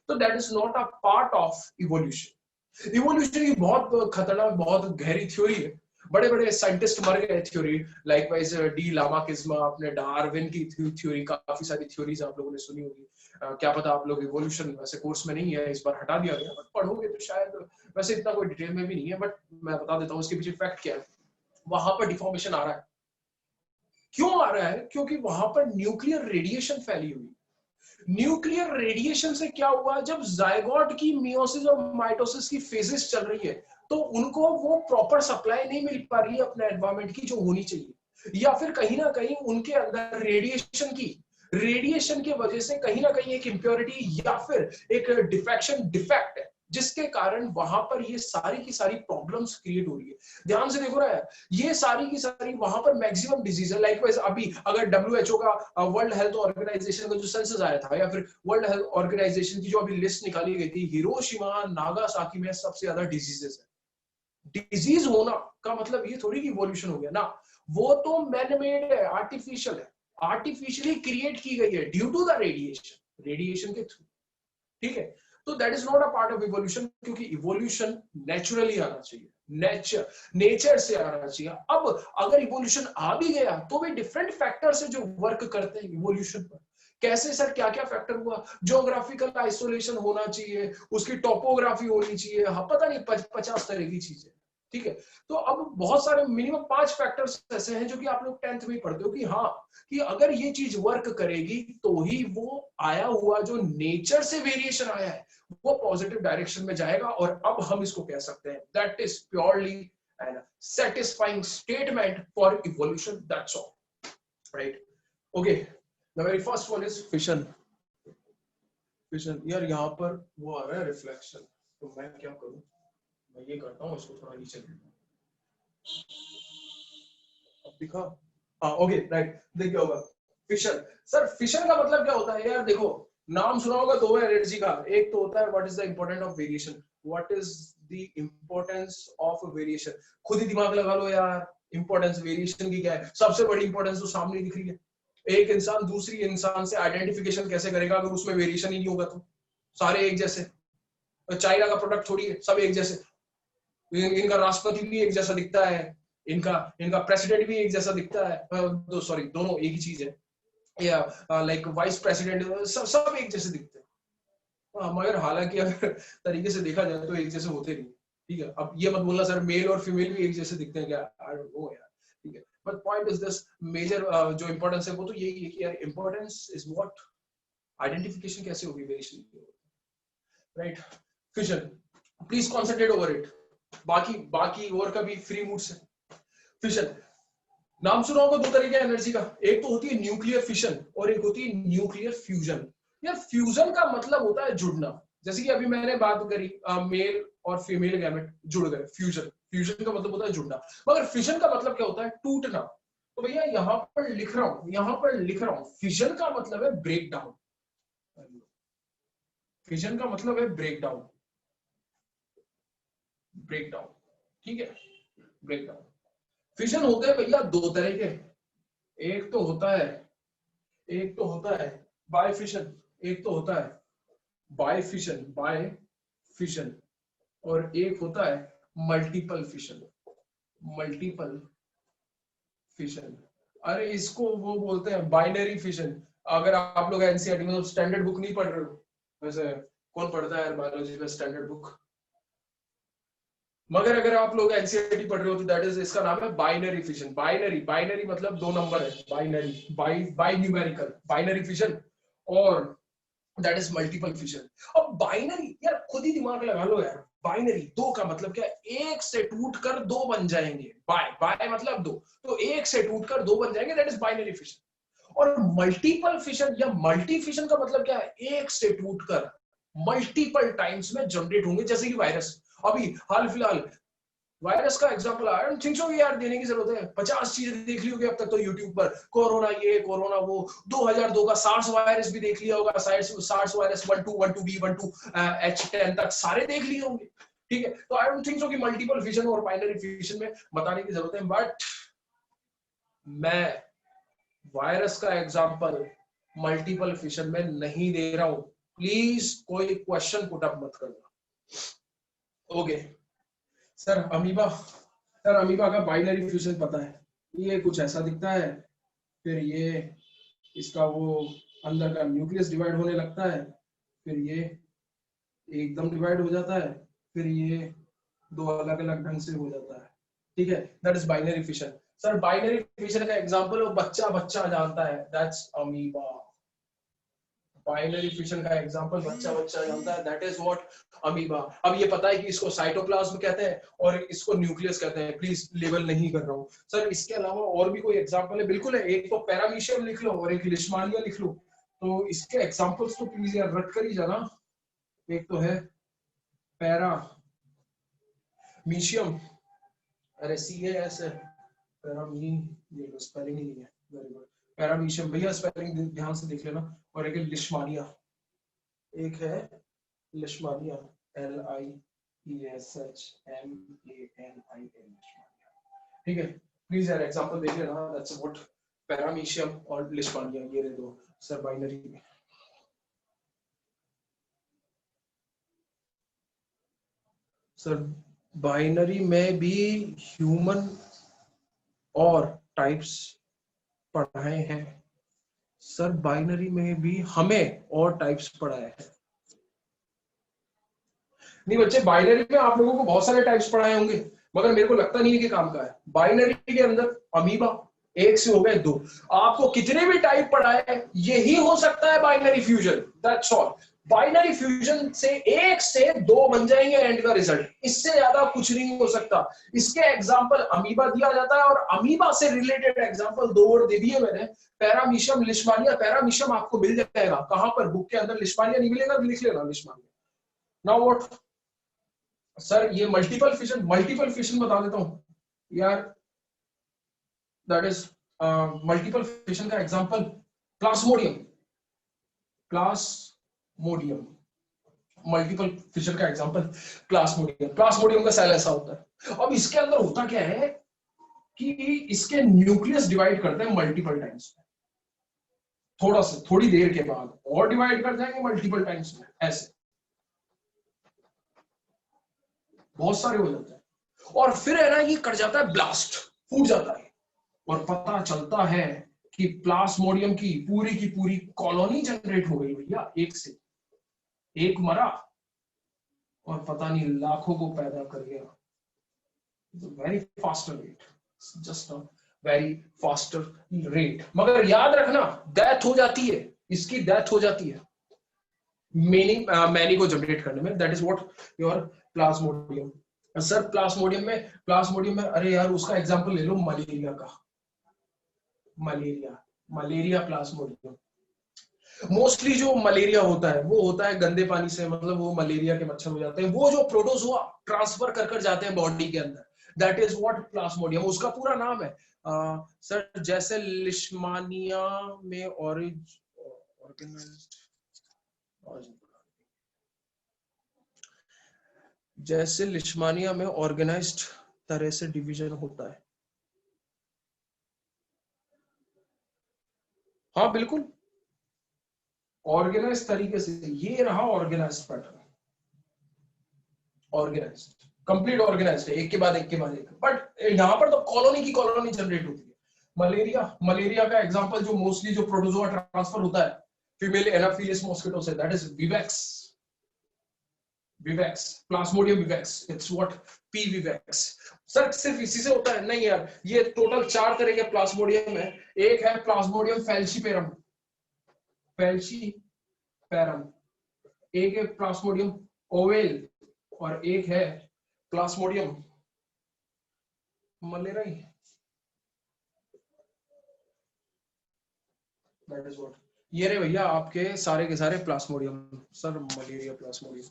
तो that is not a part of evolution. Evolution की बहुत खतरनाक, बहुत गहरी थ्योरी है। बड़े बड़े साइंटिस्ट मर गए थ्योरी, लाइकवाइज डी लामार्किज्म, अपने डार्विन की थ्योरी, काफी सारी थ्योरीज आप लोगों ने सुनी होगी। क्या पता आप लोग इवोल्यूशन वैसे कोर्स में नहीं है, इस बार हटा दिया गया, बट पढ़ोगे तो शायद, वैसे इतना कोई डिटेल में भी नहीं है, बट मैं बता देता हूँ इसके पीछे फैक्ट क्या है। वहां पर डिफॉर्मेशन आ रहा है। क्यों आ रहा है? क्योंकि वहां पर न्यूक्लियर रेडिएशन फैली हुई। न्यूक्लियर रेडिएशन से क्या हुआ? जब जायगोट की मियोसिस और माइटोसिस की फेजेस चल रही है, तो उनको वो प्रॉपर सप्लाई नहीं मिल पा रही है अपने एनवायरमेंट की जो होनी चाहिए, या फिर कहीं ना कहीं उनके अंदर रेडिएशन की वजह से कहीं ना कहीं एक इम्प्योरिटी या फिर एक डिफेक्ट है, जिसके कारण वहां पर ये सारी की सारी प्रॉब्लम्स क्रिएट हो रही है। ध्यान से देखो रहा है, ये सारी की सारी वहां पर मैक्सिमम डिजीज है। लाइकवाइज अभी अगर WHO का, वर्ल्ड हेल्थ ऑर्गेनाइजेशन का जो सेंसस आया था, या फिर वर्ल्ड हेल्थ ऑर्गेनाइजेशन की जो अभी लिस्ट निकाली गई थी, हिरोशिमा नागासाकी में सबसे ज्यादा डिजीजेस है। डिजीज होना का मतलब ये थोड़ी कि इवोल्यूशन हो गया ना, वो तो मैन मेड है, आर्टिफिशियल है, आर्टिफिशियली क्रिएट की गई है ड्यू टू द रेडिएशन के थ्रू। ठीक है, तो that is not a part of evolution, क्योंकि इवोल्यूशन नेचुरली आना चाहिए, नेचर से आना चाहिए। अब अगर इवोल्यूशन आ भी गया, तो भी डिफरेंट फैक्टर से जो वर्क करते हैं इवोल्यूशन पर। कैसे सर? क्या क्या फैक्टर हुआ? ज्योग्राफिकल आइसोलेशन होना चाहिए, उसकी टोपोग्राफी होनी चाहिए, हाँ पता नहीं 50 तरह की चीजें। ठीक है, तो अब बहुत सारे मिनिमम 5 फैक्टर्स ऐसे हैं जो कि आप लोग 10th में पढ़ते हो कि हाँ, कि अगर ये चीज वर्क करेगी तो ही वो आया हुआ जो नेचर से वेरिएशन आया है वो पॉजिटिव डायरेक्शन में जाएगा। और अब हम इसको कह सकते हैं that is purely and satisfying statement for evolution, that's all, right? Okay, the very first one is fission. यार यहाँ पर वो आ रहा है रिफ्लेक्शन, तो मैं क्या करूं? मैं ये करता हूँ, इसको थोड़ा नीचे दिखा। हाँ ओके राइट, देखिए होगा फिशन। सर फिशन का मतलब क्या होता है? यार देखो, नाम सुना होगा दो एनर्जी का। एक तो होता है what is the importance of variation, what is the importance of variation. खुद ही दिमाग लगा लो यार, इंपॉर्टेंस वेरिएशन की क्या है? सबसे बड़ी इंपॉर्टेंस तो सामने दिख रही है। एक इंसान दूसरी इंसान से आइडेंटिफिकेशन कैसे करेगा अगर उसमें वेरिएशन ही नहीं होगा? तो सारे एक जैसे, चाइना का प्रोडक्ट छोड़िए, सब एक जैसे, इनका राष्ट्रपति भी एक जैसा दिखता है, इनका प्रेसिडेंट भी एक जैसा दिखता है, सॉरी दोनों एक ही चीज है। या लाइक वाइस प्रेसिडेंट, सब एक जैसे दिखते हैं। मगर हालांकि अगर तरीके से देखा जाए तो एक जैसे होते नहीं, ठीक है। अब ये मत बोलना सर मेल और फीमेल भी एक जैसे दिखते हैं क्या, आई डोंट नो यार, ठीक है। But point is this, major जो इंपॉर्टेंस है वो तो यही है कि यार इंपॉर्टेंस इज व्हाट, आइडेंटिफिकेशन कैसे होगी, variation, right. Fission, please concentrate over it, बाकी और का भी फ्री मूड से। फिशन, नाम सुना होगा दो तरीके एनर्जी का, एक तो होती है न्यूक्लियर फिशन और एक होती है न्यूक्लियर फ्यूजन। यार फ्यूजन का मतलब होता है जुड़ना, जैसे कि अभी मैंने बात करी मेल और फीमेल गैमेट जुड़ गए, फ्यूजन, फ्यूजन का मतलब होता है जुड़ना। मगर फिशन का मतलब क्या होता है, टूटना। तो भैया यहां पर लिख रहा हूं फिशन का मतलब है ब्रेक डाउन, फिशन का मतलब है ब्रेक डाउन, ब्रेक डाउन, ठीक है, ब्रेक डाउन। फिशन होते हैं भैया दो तरह के, एक तो होता है बाय फिशन, एक तो होता है बाय फिशन, और एक होता है मल्टीपल फिशन, मल्टीपल फिशन। अरे इसको वो बोलते हैं बाइनरी फिशन। अगर आप लोग एनसीईआरटी में स्टैंडर्ड बुक नहीं पढ़ रहे हो, वैसे कौन पढ़ता है बायोलॉजी में स्टैंडर्ड बुक, मगर अगर आप लोग एनसीईआरटी पढ़ रहे हो तो दैट इज, इसका नाम है बाइनरी फिशन। बाइनरी मतलब दो नंबर है, binary, by numerical binary fission, और दैट इज मल्टीपल फिशन। अब बाइनरी, यार खुद ही दिमाग लगा लो यार, बाइनरी दो का मतलब क्या है, एक से टूटकर दो बन जाएंगे, बाय मतलब दो, तो एक से टूटकर दो बन जाएंगे, दैट इज बाइनरी फिशन। और मल्टीपल फिशन या मल्टी फिशन का मतलब क्या है, एक से टूटकर मल्टीपल टाइम्स में जनरेट होंगे, जैसे कि वायरस। अभी हाल फिलहाल वायरस का example, I don't think so यार देने की जरूरत है, 50 चीजें देख ली होगी अब तक तो यूट्यूब पर, कोरोना ये कोरोना वो, 2002 का सार्स वायरस भी देख लिया होगा, सार्स वायरस 12 12 H10 तक सारे देख लिए होंगे, ठीक है। तो आई डोंट थिंक सो कि मल्टीपल फिशन और बाइनरी फिशन में बताने की जरूरत है, बट मैं वायरस का एग्जांपल मल्टीपल फिशन में नहीं दे रहा हूं, प्लीज कोई क्वेश्चन पुट अप मत करना, ओके। सर अमीबा का बाइनरी फ्यूजन पता है, ये कुछ ऐसा दिखता है, फिर ये इसका वो अंदर का न्यूक्लियस डिवाइड होने लगता है, फिर ये एकदम डिवाइड हो जाता है, फिर ये दो अलग अलग ढंग से हो जाता है, ठीक है, that is binary fission. Sir binary fission का एग्जांपल वो बच्चा जानता है, दैट्स अमीबा। बाइनरी फिशन का एग्जांपल बच्चा जानता है, दैट इज व्हाट अमीबा। अब ये पता है कि इसको साइटोप्लाज्म कहते हैं और इसको न्यूक्लियस कहते हैं, प्लीज लेबल नहीं कर रहा हूं सर। इसके अलावा और भी कोई एग्जांपल है, बिल्कुल है, एक तो पैरामीशियम लिख लो और एक लिशमानिया लिख लो, तो इसके एग्जांपल्स तो प्लीज यार रट कर ही जाना। एक तो है पैरामीशियम, अरे CAS है, पैरामी, ये स्पेलिंग ही नहीं है, वेरी गुड। पैरामीशियम भैया स्पेलिंग ध्यान से देख लेना, और एक है लिशमानिया, एक है लिशमानिया, LIESHMANIA, ठीक है। प्लीज यार एग्जांपल देख लेना, दैट्स व्हाट पैरामीशियम और लिशमानिया, ये रहे दो सर बाइनरी में। सर बाइनरी में भी ह्यूमन और टाइप्स पढ़ाए हैं सर, बाइनरी में भी हमें और टाइप्स पढ़ाए हैं। नहीं बच्चे, बाइनरी में आप लोगों को बहुत सारे टाइप्स पढ़ाए होंगे, मगर मेरे को लगता नहीं है कि काम का है। बाइनरी के अंदर अमीबा एक से हो गए दो, आपको कितने भी टाइप पढ़ाए यही हो सकता है binary fusion, that's all. Binary fusion से एक से दो बन जाएंगे एंड का रिजल्ट, इससे ज्यादा कुछ नहीं हो सकता। इसके एग्जांपल अमीबा दिया जाता है, और अमीबा से रिलेटेड एग्जांपल दो और दे दिए मैंने, पैरामीशियम, लिशमानिया। पैरामीशियम आपको मिल जाएगा कहां पर, बुक के अंदर, लिशमानिया नहीं मिलेगा, लिख लेना लिशमानिया। नाउ व्हाट सर, ये मल्टीपल फिशन बता देता हूं यार, दैट इज मल्टीपल फिशन का एग्जांपल प्लास्मोडियम, मल्टीपल फिशन का एग्जांपल प्लास्मोडियम का सेल ऐसा होता है। अब इसके अंदर होता क्या है कि इसके न्यूक्लियस डिवाइड करते हैं मल्टीपल टाइम्स में, थोड़ी देर के बाद और डिवाइड कर जाएंगे मल्टीपल टाइम्स में, ऐसे बहुत सारे हो जाते हैं, और फिर है ना ये कर जाता है ब्लास्ट, फूट जाता है, और पता चलता है कि प्लाज्मोडियम की पूरी कॉलोनी जनरेट हो गई भैया, एक से एक मरा और पता नहीं लाखों को पैदा कर गया। Very faster rate, just a very faster rate. मगर याद रखना डेथ हो जाती है, इसकी डेथ हो जाती है मैनी को जनरेट करने में। That is what your Plasmodium. Sir Plasmodium में अरे यार उसका एग्जांपल ले लो मलेरिया का। Malaria Plasmodium. मोस्टली जो मलेरिया होता है वो होता है गंदे पानी से, मतलब वो मलेरिया के मच्छर हो जाते हैं, वो जो प्रोटोजोआ ट्रांसफर कर जाते हैं बॉडी के अंदर, दैट इज व्हाट प्लाज्मोडियम। उसका पूरा नाम है सर जैसे लिश्मानिया में ऑर्गेनाइज्ड, जैसे लिश्मानिया में ऑर्गेनाइज्ड तरह से डिवीजन होता है। हाँ बिल्कुल ऑर्गेनाइज तरीके से, ये रहा organised pattern, organised complete organised है, एक के बाद एक के बाद एक। बट यहां पर तो कॉलोनी की कॉलोनी जनरेट होती है। मलेरिया का एग्जांपल जो मोस्टली जो प्रोटोजोआ ट्रांसफर होता है फीमेल एनाफिलियस मॉस्किटो से, that is vivax Plasmodium vivax, it's what P vivax. Sir सिर्फ इसी से होता है? नहीं यार, ये टोटल 4 तरह के प्लाज्मोडियम है। एक है प्लाज्मोडियम फेल्सीपेरम, एक है प्लाज्मोडियम ओवेल, और एक है Plasmodium malaria. That is what, ये रे भैया आपके सारे के सारे Plasmodium. Sir malaria Plasmodium,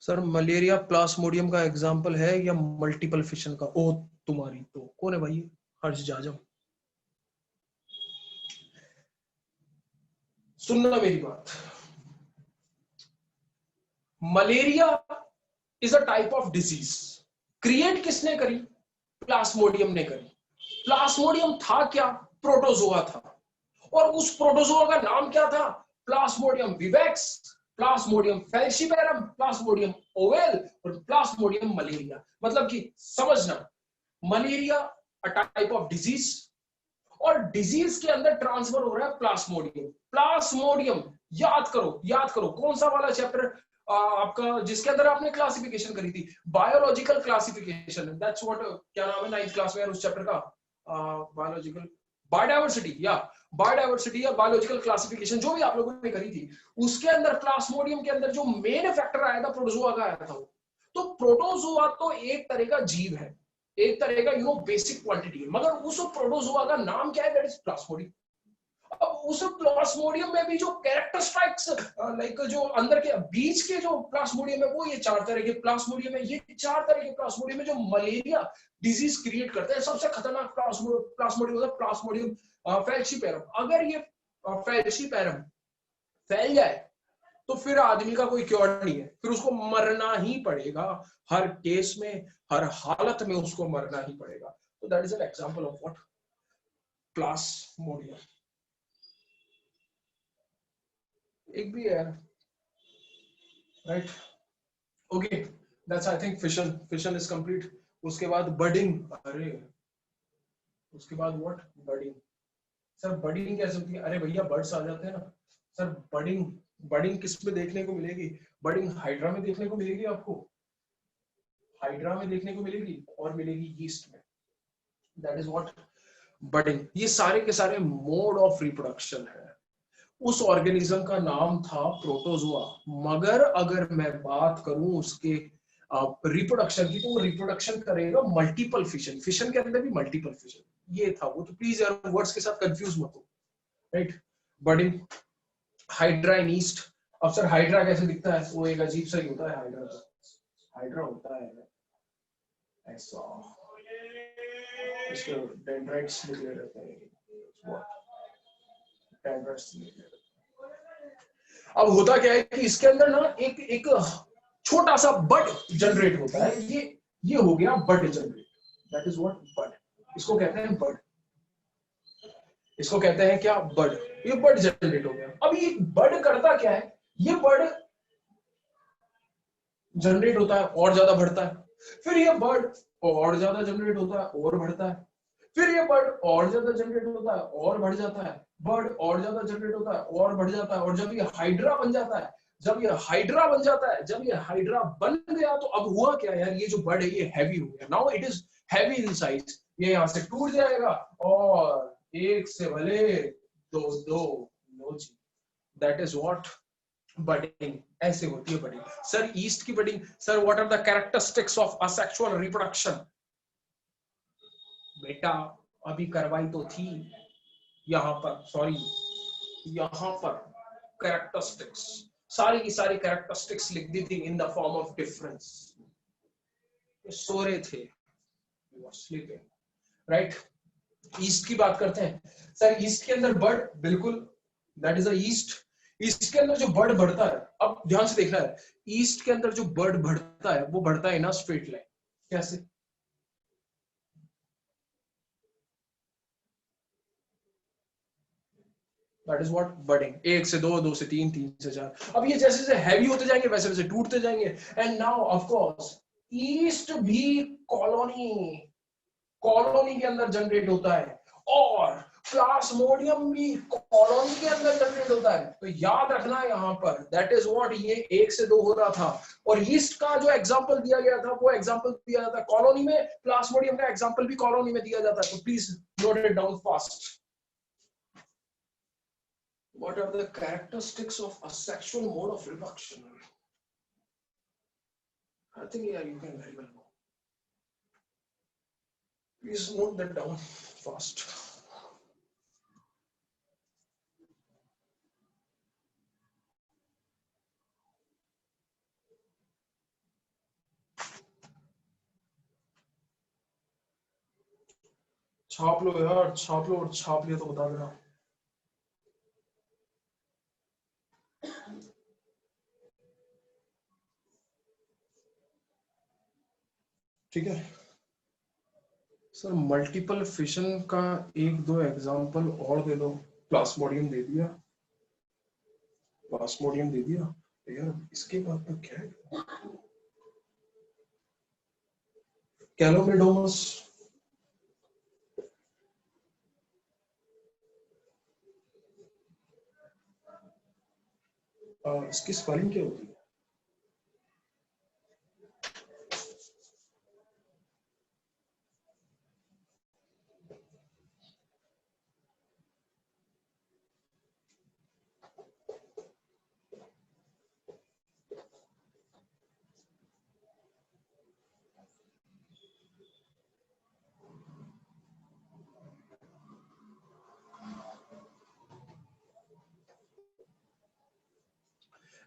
sir malaria Plasmodium का एग्जांपल है या मल्टीपल फिशन का? ओ तुम्हारी तो कौन है भाई? हर्ष जा जाओ, सुनना मेरी बात। Malaria is a type of disease. Create किसने करी? प्लाज्मोडियम ने करी। प्लाज्मोडियम था क्या? प्रोटोजोआ था, और उस प्रोटोजोआ का नाम क्या था? Plasmodium vivax, Plasmodium falciparum, Plasmodium oval और प्लाज्मोडियम मलेरिया। मतलब कि समझना, malaria a type of disease, और डिजीज के अंदर ट्रांसफर हो रहा है प्लाज्मोडियम। याद करो कौन सा वाला चैप्टर आपका जिसके अंदर आपने क्लासिफिकेशन करी थी? Biological classification. दैट्स व्हाट, क्या नाम है 9th क्लास में उस चैप्टर का? बायोलॉजिकल बायोडाइवर्सिटी या बायोलॉजिकल क्लासिफिकेशन, जो भी आप लोगों ने करी थी, उसके अंदर प्लाज्मोडियम के अंदर जो मेन फैक्टर आया था प्रोटोजोआ का आया था। तो प्रोटोजोआ तो एक तरह का जीव है, एक तरह का बेसिक क्वांटिटी है, मगर उस प्रोटोजोआ का नाम क्या है? That is Plasmodium. अब उस प्लाज्मोडियम में भी जो कैरेक्टरिस्टिक्स लाइक जो अंदर के बीच के जो प्लाज्मोडियम है वो ये 4 तरह के प्लाज्मोडियम है। ये 4 तरह के प्लाज्मोडियम है जो मलेरिया डिजीज क्रिएट करते हैं। सबसे खतरनाक प्लाज्मोडियम होता है प्लाज्मोडियम फेल्सीपेरम। अगर ये फेल्सीपेरम फैल जाए तो फिर आदमी का कोई क्योर नहीं है, फिर उसको मरना ही पड़ेगा। हर केस में, हर हालत में उसको मरना ही पड़ेगा। तो that is an example of what Plasmodium. एक भी है, right? Okay, that's I think fission is complete. उसके बाद बडिंग। अरे उसके बाद व्हाट? बडिंग। सर बडिंग कैसे होती है? अरे भैया बर्ड्स आ जाते हैं ना सर। बडिंग किस में देखने को मिलेगी? बडिंग हाइड्रा में देखने को मिलेगी, आपको हाइड्रा में देखने को मिलेगी, और मिलेगी यीस्ट में। That is what budding. ये सारे के सारे मोड ऑफ रिप्रोडक्शन है। उस ऑर्गेनिज्म का नाम था प्रोटोजोआ। मगर अगर मैं बात करूं उसके रिप्रोडक्शन की, तो वो रिप्रोडक्शन करेगा मल्टीपल फिशन के अंदर भी मल्टीपल फिशन। ये था वो। तो प्लीज यार वर्ड्स के साथ कंफ्यूज मत हो, राइट? बडिंग, हाइड्रा इन ईस्ट। अब सर हाइड्रा कैसे दिखता है? वो एक अजीब सा ही होता है हाइड्रा होता है ऐसा, इसके डेंड्राइट्स निकले रहते हैं। अब होता क्या है कि इसके अंदर ना एक छोटा सा बड जनरेट होता है। ये हो गया बड जनरेट, दैट इज व्हाट बड। इसको कहते हैं बड, इसको कहते हैं क्या? बड। ये बड जनरेट हो गया। अब ये बड करता क्या है? ये बड जनरेट होता है और ज्यादा बढ़ता है, फिर ये बर्ड और ज्यादा जनरेट होता है और बढ़ता है, फिर ये बर्ड और ज्यादा जनरेट होता है और बढ़ जाता है, बर्ड और ज्यादा जनरेट होता है और बढ़ जाता है, और जब ये हाइड्रा बन जाता है, जब ये हाइड्रा बन जाता है, जब ये हाइड्रा बन गया तो अब हुआ क्या यार, ये जो बर्ड है ये हैवी हो गया, now it is heavy in size, ये यहाँ से टूट जाएगा और एक से भले दो दो, नो जी, दैट इज व्हाट बडिंग, ऐसे होती है बडिंग। सर ईस्ट की budding, sir what are the characteristics of asexual reproduction? बेटा अभी करवाई तो थी यहाँ पर, सॉरी यहाँ पर कैरेक्टरिस्टिक्स, सारी की सारी कैरेक्टरिस्टिक्स लिख दी थी in the form of difference. सो रहे थे, राइट। ईस्ट की बात करते हैं, सर ईस्ट के अंदर बर्ड, बिल्कुल that is a east. East के अंदर जो बर्ड बढ़ता है, अब ध्यान से देखना है, ईस्ट के अंदर जो बर्ड बढ़ता है वो बढ़ता है ना स्ट्रेट लाइन, कैसे? That is what budding, 1 से 2, 2 से 3, 3 से 4। अब ये जैसे जैसे हैवी होते जाएंगे वैसे वैसे टूटते जाएंगे। And now of course east भी कॉलोनी के अंदर जनरेट होता है, और प्लाज्मोडियम भी कॉलोनी के अंदर जनरेट होता है। तो याद रखना यहाँ पर, दैट इज व्हाट, ये 1 से 2 हो रहा था, और ईस्ट का जो एग्जांपल दिया गया था वो एग्जांपल दिया जाता है कॉलोनी में, प्लाज्मोडियम का एग्जांपल भी कॉलोनी में दिया जाता है। तो please note it down fast. What are the characteristics of asexual mode of reproduction? I think yeah, you can very well know. Please note that down fast. छाप लो यार, छाप लो, और छाप लिया तो बता देना। ठीक है सर, मल्टीपल फिशन का 1-2 एग्जांपल और दे दो। प्लाज्मोडियम दे दिया, प्लाज्मोडियम दे दिया यार, इसके बाद तो क्या है, कैलोमेडोमस, इसकी स्पेलिंग क्या होती है?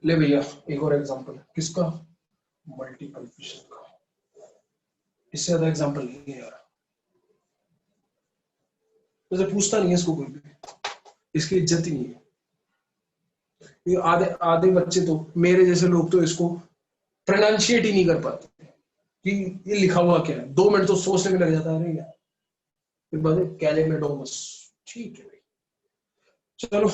ले भैया एक और एग्जांपल, किसका? मल्टीपल फिशन का। इससे ज्यादा एग्जांपल नहीं है यार, वैसे पूछता नहीं है इसको कोई भी, इसकी इज्जत ही नहीं है। ये आधे आधे बच्चे तो, मेरे जैसे लोग तो इसको प्रोनाउंशिएट ही नहीं कर पाते कि ये लिखा हुआ क्या है। 2 मिनट तो सोचने में लग जाता है यार। फिर बाद कैलेमेडोमस, ठीक है भाई, चलो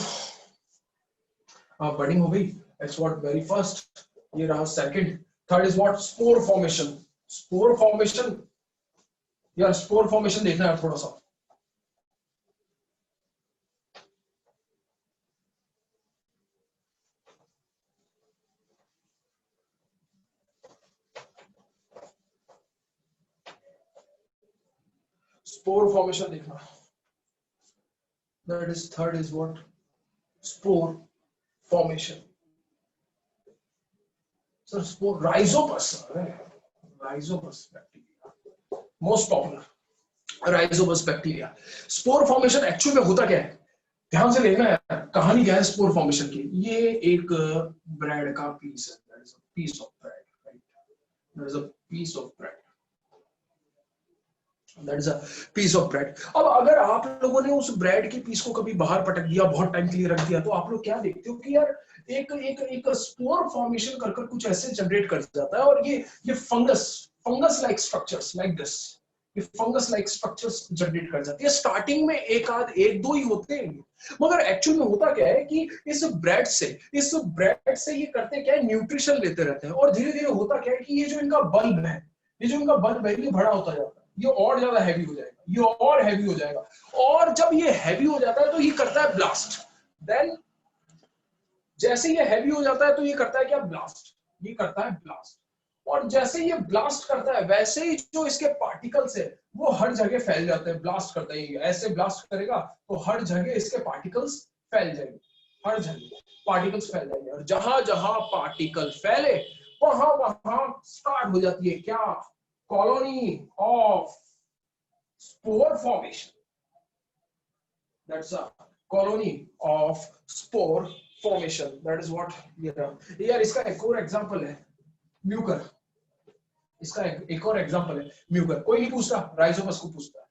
बडिंग हो गई, दैट्स व्हाट वेरी फर्स्ट। ये रहा second. Third is what, spore formation. Spore formation यार, स्पोर फॉर्मेशन देखना है थोड़ा सा। स्पोर फॉर्मेशन देखना, that is third is what, spore formation. Sir spore, Rhizopus, Rhizopus bacteria most popular, Rhizopus bacteria. Spore formation actual में होता क्या है, ध्यान से देखना है, कहानी क्या है स्पोर फॉर्मेशन की। ये एक ब्रेड का पीस है, that is a piece of bread, right, that is a piece of bread, that is a piece of bread. अब अगर आप लोगों ने उस ब्रेड के पीस को कभी बाहर पटक दिया, बहुत टाइम के लिए रख दिया, तो आप लोग क्या देखते हो कि यार एक एक एक स्पोर फॉर्मेशन कर कुछ ऐसे जनरेट कर जाता है, और ये fungus like structures like this, ये फंगस लाइक स्ट्रक्चर्स जनरेट कर जाती है। स्टार्टिंग में एक दो ही होते हैं, मगर एक्चुअल में होता क्या है कि इस ब्रेड से ये करते क्या है, न्यूट्रिशन लेते रहते हैं, और धीरे धीरे होता क्या है कि ये जो इनका बल्ब है, ये बड़ा होता जाता है, ये और ज्यादा हैवी हो जाएगा, ये और हैवी हो जाएगा, और जब ये हैवी हो जाता है तो ये करता है ब्लास्ट। देन जैसे ये हैवी हो जाता है तो ये करता है क्या, ब्लास्ट, ये करता है ब्लास्ट। और जैसे ये ब्लास्ट करता है वैसे ही जो इसके पार्टिकल्स है वो हर जगह फैल जाते हैं। ब्लास्ट करता है, ऐसे ब्लास्ट करेगा तो हर जगह इसके पार्टिकल्स फैल जाएंगे, हर जगह पार्टिकल्स फैल जाएंगे, और जहां जहां पार्टिकल फैले वहां वहां स्टार्ट हो जाती है क्या, colony of spore formation. That's a colony of spore formation, that is what. यार इसका एक और एग्जांपल है म्यूकर, इसका एक और एग्जांपल है म्यूकर। कोई नहीं पूछता, राइजोपस को पूछता है।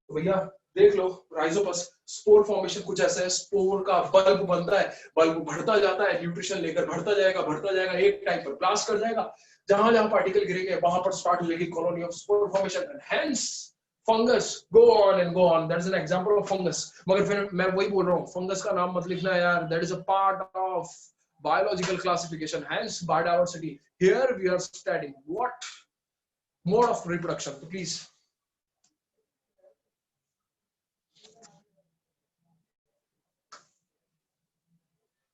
तो भैया देख लो, राइजोपस स्पोर फॉर्मेशन कुछ ऐसा है, स्पोर का बल्ब बनता है, बल्ब बढ़ता जाता है, न्यूट्रिशन लेकर बढ़ता जाएगा, एक टाइम पर ब्लास्ट कर जाएगा, जहां जहां पार्टिकल गिरेंगे वहां पर स्टार्ट हो जाएगी colony of spore formation, and hence fungus go on and go on. That is an example of fungus. मगर फिर मैं वही बोल रहा हूँ, फंगस का नाम मत लिखना यार, that is a part of biological classification, hence biodiversity. Here we are studying what mode of reproduction. So please.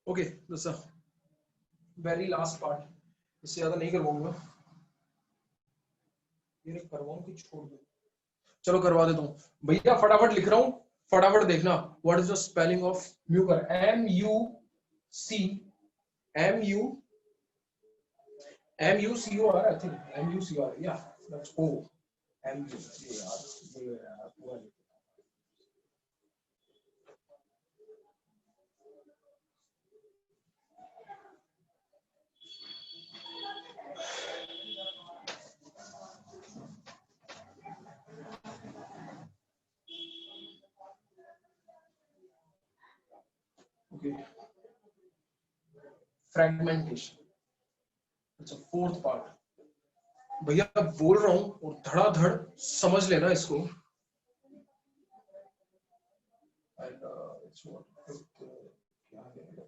Okay, this is a very last part. इससे ज्यादा नहीं करवाऊंगा, ये करवाऊं कि छोड़ दूं? चलो करवा देता हूं भैया, फटाफट लिख रहा हूं, फटाफट देखना। What is the spelling of mucor? M-U-C-O-R, I think. M-U-C-O-R, yeah, that's O. M-U, yeah. Okay. Fragmentation. It's a fourth part. भैया बोल रहा हूं और धड़ाधड़ समझ लेना इसको। And it's what क्या है,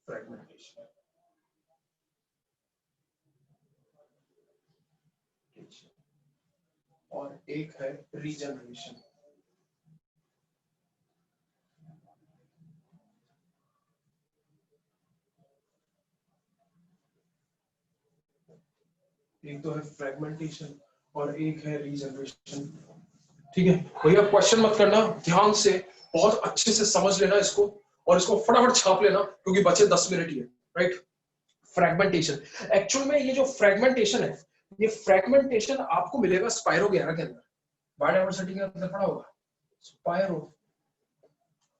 fragmentation. और एक है रीजनरेशन। एक तो है फ्रेगमेंटेशन और एक है रीजनरेशन। ठीक है भैया, क्वेश्चन मत करना, ध्यान से बहुत अच्छे से समझ लेना इसको, और इसको फटाफट छाप लेना क्योंकि बचे 10 मिनट ही है, राइट। फ्रेगमेंटेशन, एक्चुअल में ये जो फ्रेगमेंटेशन है, ये फ्रेगमेंटेशन आपको मिलेगा स्पाइरोगेरा के अंदर, बायोडायवर्सिटी के अंदर पड़ा होगा स्पाइरो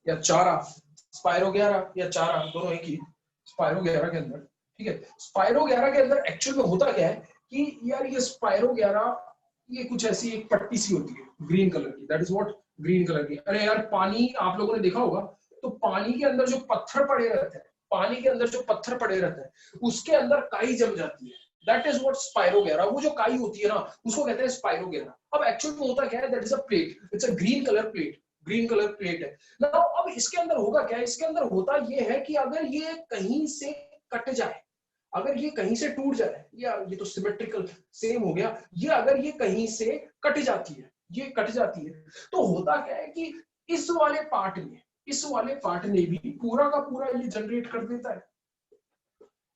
या चारा, स्पाइरोगेरा या चारा दोनों एक ही, स्पाइरोगेरा के अंदर। ठीक है, स्पाइरोगेरा के अंदर एक्चुअल में होता क्या है कि यार ये स्पाइरोगेरा, ये कुछ ऐसी एक पट्टी सी होती है ग्रीन कलर की, that is what, green colour की। अरे यार पानी आप लोगों ने देखा होगा, तो पानी के अंदर जो पत्थर पड़े रहते हैं, पानी के अंदर जो पत्थर पड़े रहते हैं उसके अंदर काई जम जाती है, दैट इज व्हाट स्पाइरोगेरा। वो जो काई होती है ना उसको कहते हैं स्पाइरोगेरा। अब एक्चुअल में होता क्या है, that is a plate, it's a green colour plate, green colour plate है ना। अब इसके अंदर होगा क्या, इसके अंदर होता ये है कि अगर ये कहीं से कट जाए, अगर ये कहीं से टूट जाए, या ये तो सिमेट्रिकल सेम हो गया, ये अगर ये कहीं से कट जाती है, ये कट जाती है, तो होता क्या है कि इस वाले पार्ट ने भी पूरा का पूरा ये जनरेट कर देता है,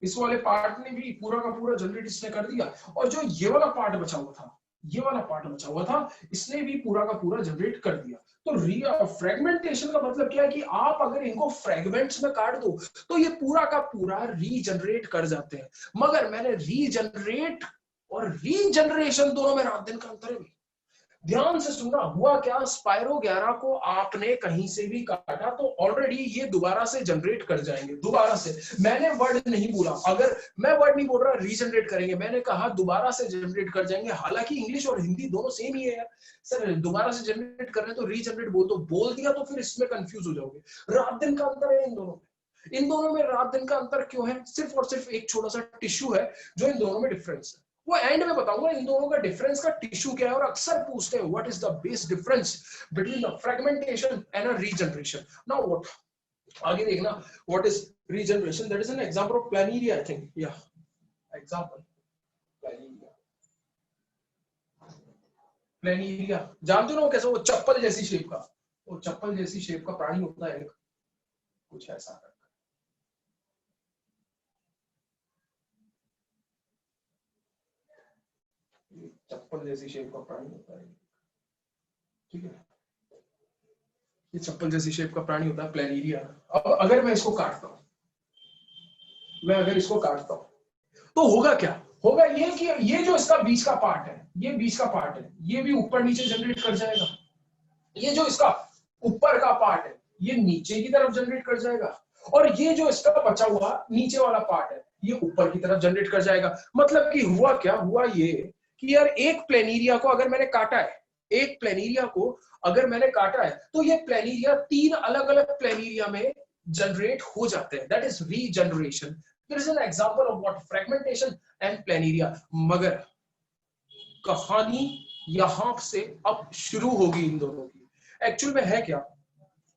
इस वाले पार्ट ने भी पूरा का पूरा जनरेट इसने कर दिया, और जो ये वाला पार्ट बचा हुआ था, ये वाला पार्ट बचा हुआ था, इसने भी पूरा का पूरा जनरेट कर दिया। तो फ्रेगमेंटेशन का मतलब क्या है कि आप अगर इनको फ्रेगमेंट्स में काट दो तो ये पूरा का पूरा रीजनरेट कर जाते हैं। मगर मैंने रीजनरेट और रीजनरेशन दोनों में रात दिन का अंतर है। ध्यान से सुनना, हुआ क्या, स्पाइरोगेरा को आपने कहीं से भी काटा तो ऑलरेडी ये दोबारा से जनरेट कर जाएंगे, दोबारा से। मैंने वर्ड नहीं बोला, अगर मैं वर्ड नहीं बोल रहा रीजनरेट करेंगे, मैंने कहा दोबारा से जनरेट कर जाएंगे। हालांकि इंग्लिश और हिंदी दोनों सेम ही है यार, सर दोबारा से जनरेट कर रहे हैं तो रीजनरेट बोल दिया तो फिर इसमें कंफ्यूज हो जाओगे। रात दिन का अंतर है इन दोनों में, इन दोनों में रात दिन का अंतर क्यों है, सिर्फ और सिर्फ एक छोटा सा टिश्यू है जो इन दोनों में डिफरेंस है। वो एंड में बताऊंगा इन दोनों का डिफरेंस का टिश्यू क्या है, और अक्सर पूछते हैं what is the base difference between the fragmentation and a regeneration. Now what, आगे देखना, what is regeneration, that is an example of प्लानिरिया, I think, या एग्जांपल प्लानिरिया। प्लेनिरिया जानते हो ना, वो कैसा, वो चप्पल जैसी शेप का, वो चप्पल जैसी शेप का प्राणी होता है एक, कुछ ऐसा है। चप्पल जैसी शेप का प्राणी होता है, ठीक है, ये चप्पल जैसी शेप का प्राणी होता है प्लेनिरिया। अब अगर मैं इसको काटता हूं, मैं अगर इसको काटता हूं तो होगा क्या, होगा ये कि ये जो इसका बीच का पार्ट है, ये बीच का पार्ट है, ये भी ऊपर नीचे जनरेट कर जाएगा। ये जो इसका ऊपर का पार्ट है ये नीचे की तरफ जनरेट कर जाएगा, और ये जो इसका बचा हुआ नीचे वाला पार्ट है ये ऊपर की तरफ जनरेट कर जाएगा। मतलब कि हुआ क्या, हुआ ये कि यार एक प्लेनिरिया को अगर मैंने काटा है, एक प्लेनिरिया को अगर मैंने काटा है तो ये प्लेनिरिया 3 अलग अलग प्लेनिरिया में जनरेट हो जाते हैं, that is regeneration. There is an example of what fragmentation and planaria। मगर कहानी यहां से अब शुरू होगी इन दोनों की। एक्चुअल में है क्या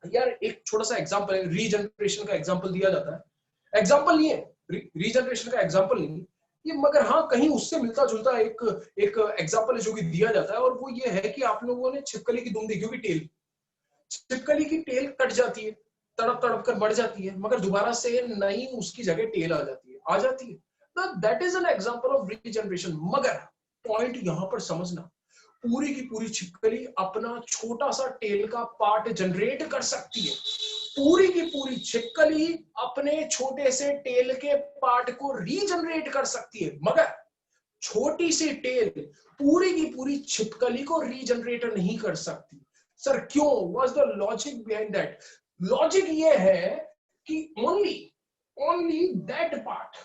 यार, एक छोटा सा एग्जांपल है, रीजनरेशन का एग्जांपल दिया जाता है, एग्जांपल नहीं है, रीजनरेशन का एग्जांपल नहीं ये, मगर हाँ कहीं उससे मिलता जुलता एक एग्जांपल है जो कि दिया जाता है, और वो ये है कि आप लोगों ने छिपकली की दुम देखी होगी, टेल, छिपकली की टेल कट जाती है, तड़प तड़प कर बढ़ जाती है, मगर दोबारा से नई उसकी जगह टेल आ जाती है, that is an example of regeneration. मगर पॉइंट यहां पर समझना, पूरी की पूरी छिपकली अपना छोटा सा टेल का पार्ट जनरेट कर सकती है, पूरी की पूरी छिपकली अपने छोटे से टेल के पार्ट को रीजनरेट कर सकती है, मगर छोटी सी टेल पूरी की पूरी छिपकली को रीजनरेट नहीं कर सकती। सर क्यों, what's the logic behind that? Logic ये है कि only that part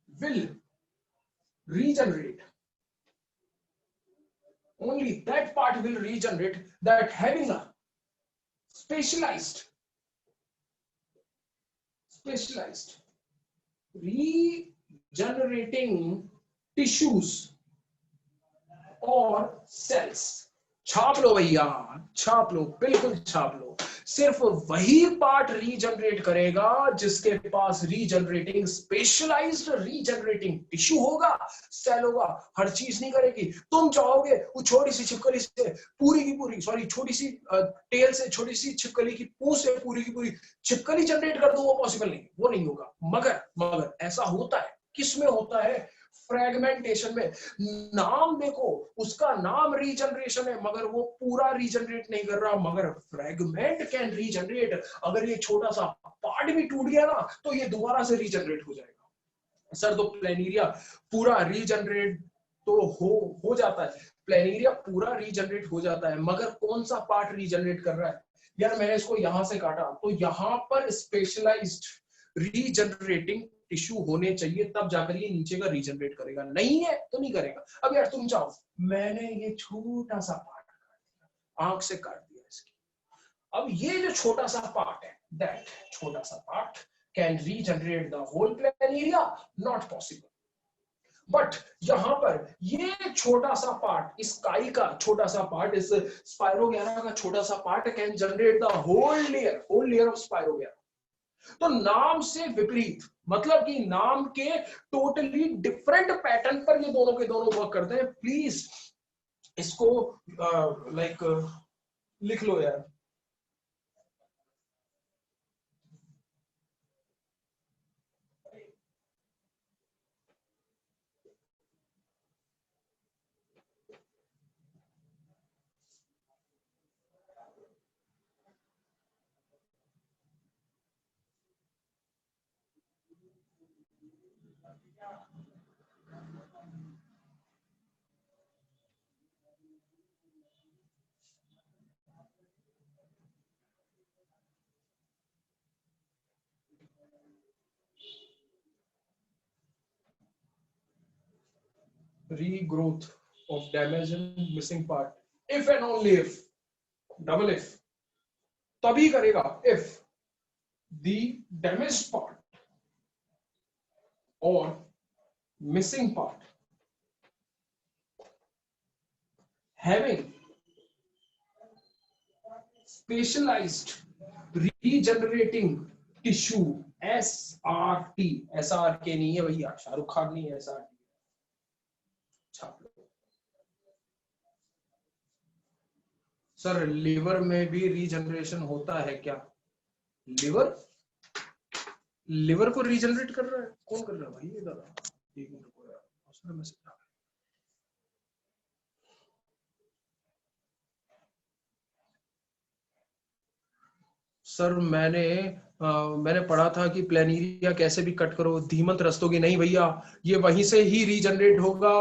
will regenerate, only that part will regenerate, that having a specialized regenerating tissues or cells। छाप लो भैया, छाप लो, बिल्कुल छाप लो, सिर्फ वही पार्ट रीजनरेट करेगा जिसके पास रीजनरेटिंग स्पेशलाइज्ड रीजनरेटिंग टिश्यू होगा, सेल होगा। हर चीज नहीं करेगी। तुम चाहोगे वो छोटी सी छिपकली से पूरी की पूरी, सॉरी छोटी सी टेल से छोटी सी छिपकली की पूंछ से पूरी की पूरी छिपकली जनरेट कर दो, वो पॉसिबल नहीं, वो नहीं होगा। मगर ऐसा होता है, किसमें होता है? फ्रेगमेंटेशन में। नाम देखो, उसका नाम रीजनरेशन है, मगर वो पूरा रीजनरेट नहीं कर रहा, मगर फ्रेगमेंट कैन रीजनरेट। अगर ये छोटा सा पार्ट भी टूट गया ना तो ये दोबारा से रीजनरेट हो जाएगा। सर तो प्लेनिरिया पूरा रीजनरेट तो हो जाता है, प्लेनिरिया पूरा रीजनरेट हो जाता है, मगर कौन सा पार्ट रीजनरेट कर रहा है? यार मैंने इसको यहां से काटा तो यहां पर स्पेशलाइज्ड रीजनरेटिंग टिश्यू होने चाहिए, तब जाकर ये नीचे का रीजनरेट करेगा, नहीं है तो नहीं करेगा। अब यार तुम चाहो, मैंने ये छोटा सा पार्ट काट दिया, आंख से काट दिया इसकी, अब ये जो छोटा सा पार्ट है, दैट छोटा सा part can regenerate the whole planaria, not possible. But यहां पर ये छोटा सा पार्ट, इस काई का छोटा सा पार्ट, इस स्पाइरोगैरा का छोटा सा part can generate the whole layer of spirogyra. तो नाम से विपरीत, मतलब कि नाम के टोटली डिफरेंट पैटर्न पर ये दोनों के दोनों वर्क करते हैं। प्लीज इसको लिख लो यार। Regrowth of damaged and missing part, if and only if, double if, तभी करेगा if the damaged part or missing part having specialized regenerating tissue, SRT, SRK नहीं है भैया, शाहरुख खान नहीं है, SRT छाप लो। सर लिवर में भी रीजनरेशन होता है क्या? लिवर को रीजनरेट कर रहा है? कौन कर रहा है भाई ये दादा? एक मिनट को यार, उसने मैसेज आ गया। सर मैंने पढ़ा था कि प्लेनेरिया कैसे भी कट करो, धीमंत रस्तोगी नहीं भैया, ये वहीं से ही रीजनरेट होगा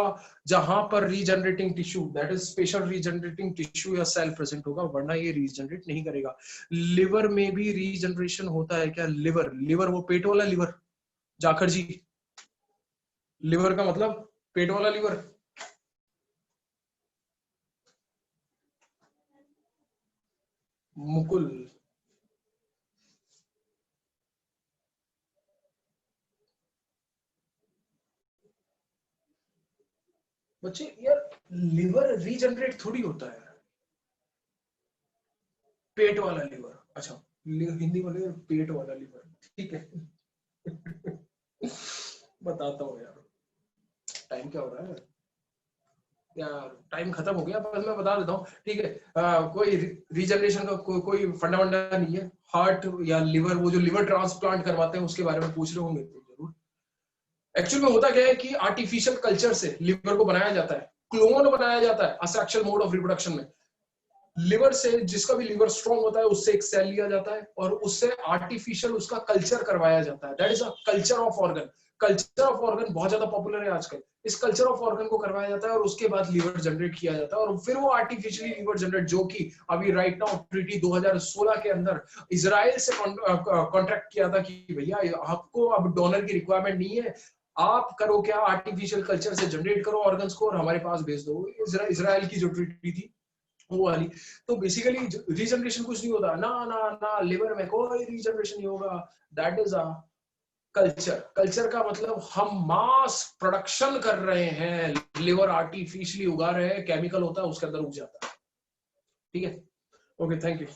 जहां पर regenerating tissue, that is special regenerating tissue या सेल प्रेजेंट होगा, वरना ये रीजनरेट नहीं करेगा। लिवर में भी रीजनरेशन होता है क्या? लिवर वो पेट वाला लिवर, जाखड़ जी, लिवर का मतलब पेट वाला लिवर। मुकुल, बच्चे यार लिवर रीजनरेट थोड़ी होता है, पेट वाला लिवर। अच्छा, हिंदी बोले पेट वाला लिवर, ठीक है। बताता हूँ यार, टाइम क्या हो रहा है यार, टाइम खत्म हो गया, बस मैं बता देता हूँ, ठीक है। कोई रीजनरेशन का कोई फंडामेंटा नहीं है। हार्ट या लिवर, वो जो लिवर ट्रांसप्लांट करवाते हैं उसके बारे में पूछ रहे होंगे तो जरूर। एक्चुअल में होता क्या है कि आर्टिफिशियल कल्चर से लिवर को बनाया जाता है, क्लोन बनाया जाता है असेक्सुअल मोड ऑफ रिप्रोडक्शन में। लिवर से, जिसका भी लिवर स्ट्रांग होता है उससे एक सेल लिया जाता है और उससे आर्टिफिशियल उसका कल्चर करवाया जाता है। That is a culture of organ. Culture of organ बहुत ज्यादा पॉपुलर है आजकल। इस कल्चर ऑफ ऑर्गन को करवाया जाता है और उसके बाद लिवर जनरेट किया जाता है और फिर वो आर्टिफिशियली लिवर जनरेट, जो कि अभी राइट नाउ ट्रीटी 2016 के अंदर इजराइल से कॉन्ट्रैक्ट किया था कि भैया आपको अब डोनर की रिक्वायरमेंट नहीं है, आप करो क्या, आर्टिफिशियल कल्चर से जनरेट करो ऑर्गन्स को और हमारे पास भेज दो। इजराइल की जो ट्रीटी थी वो वाली। तो बेसिकली रीजनरेशन कुछ नहीं होता, ना ना ना, लिवर में कोई रीजनरेशन नहीं होगा। That is a culture. Culture का मतलब हम मास प्रोडक्शन कर रहे हैं, लिवर आर्टिफिशियली उगा रहे हैं, केमिकल होता है उसके अंदर उग जाता है, ठीक है। Okay, thank you.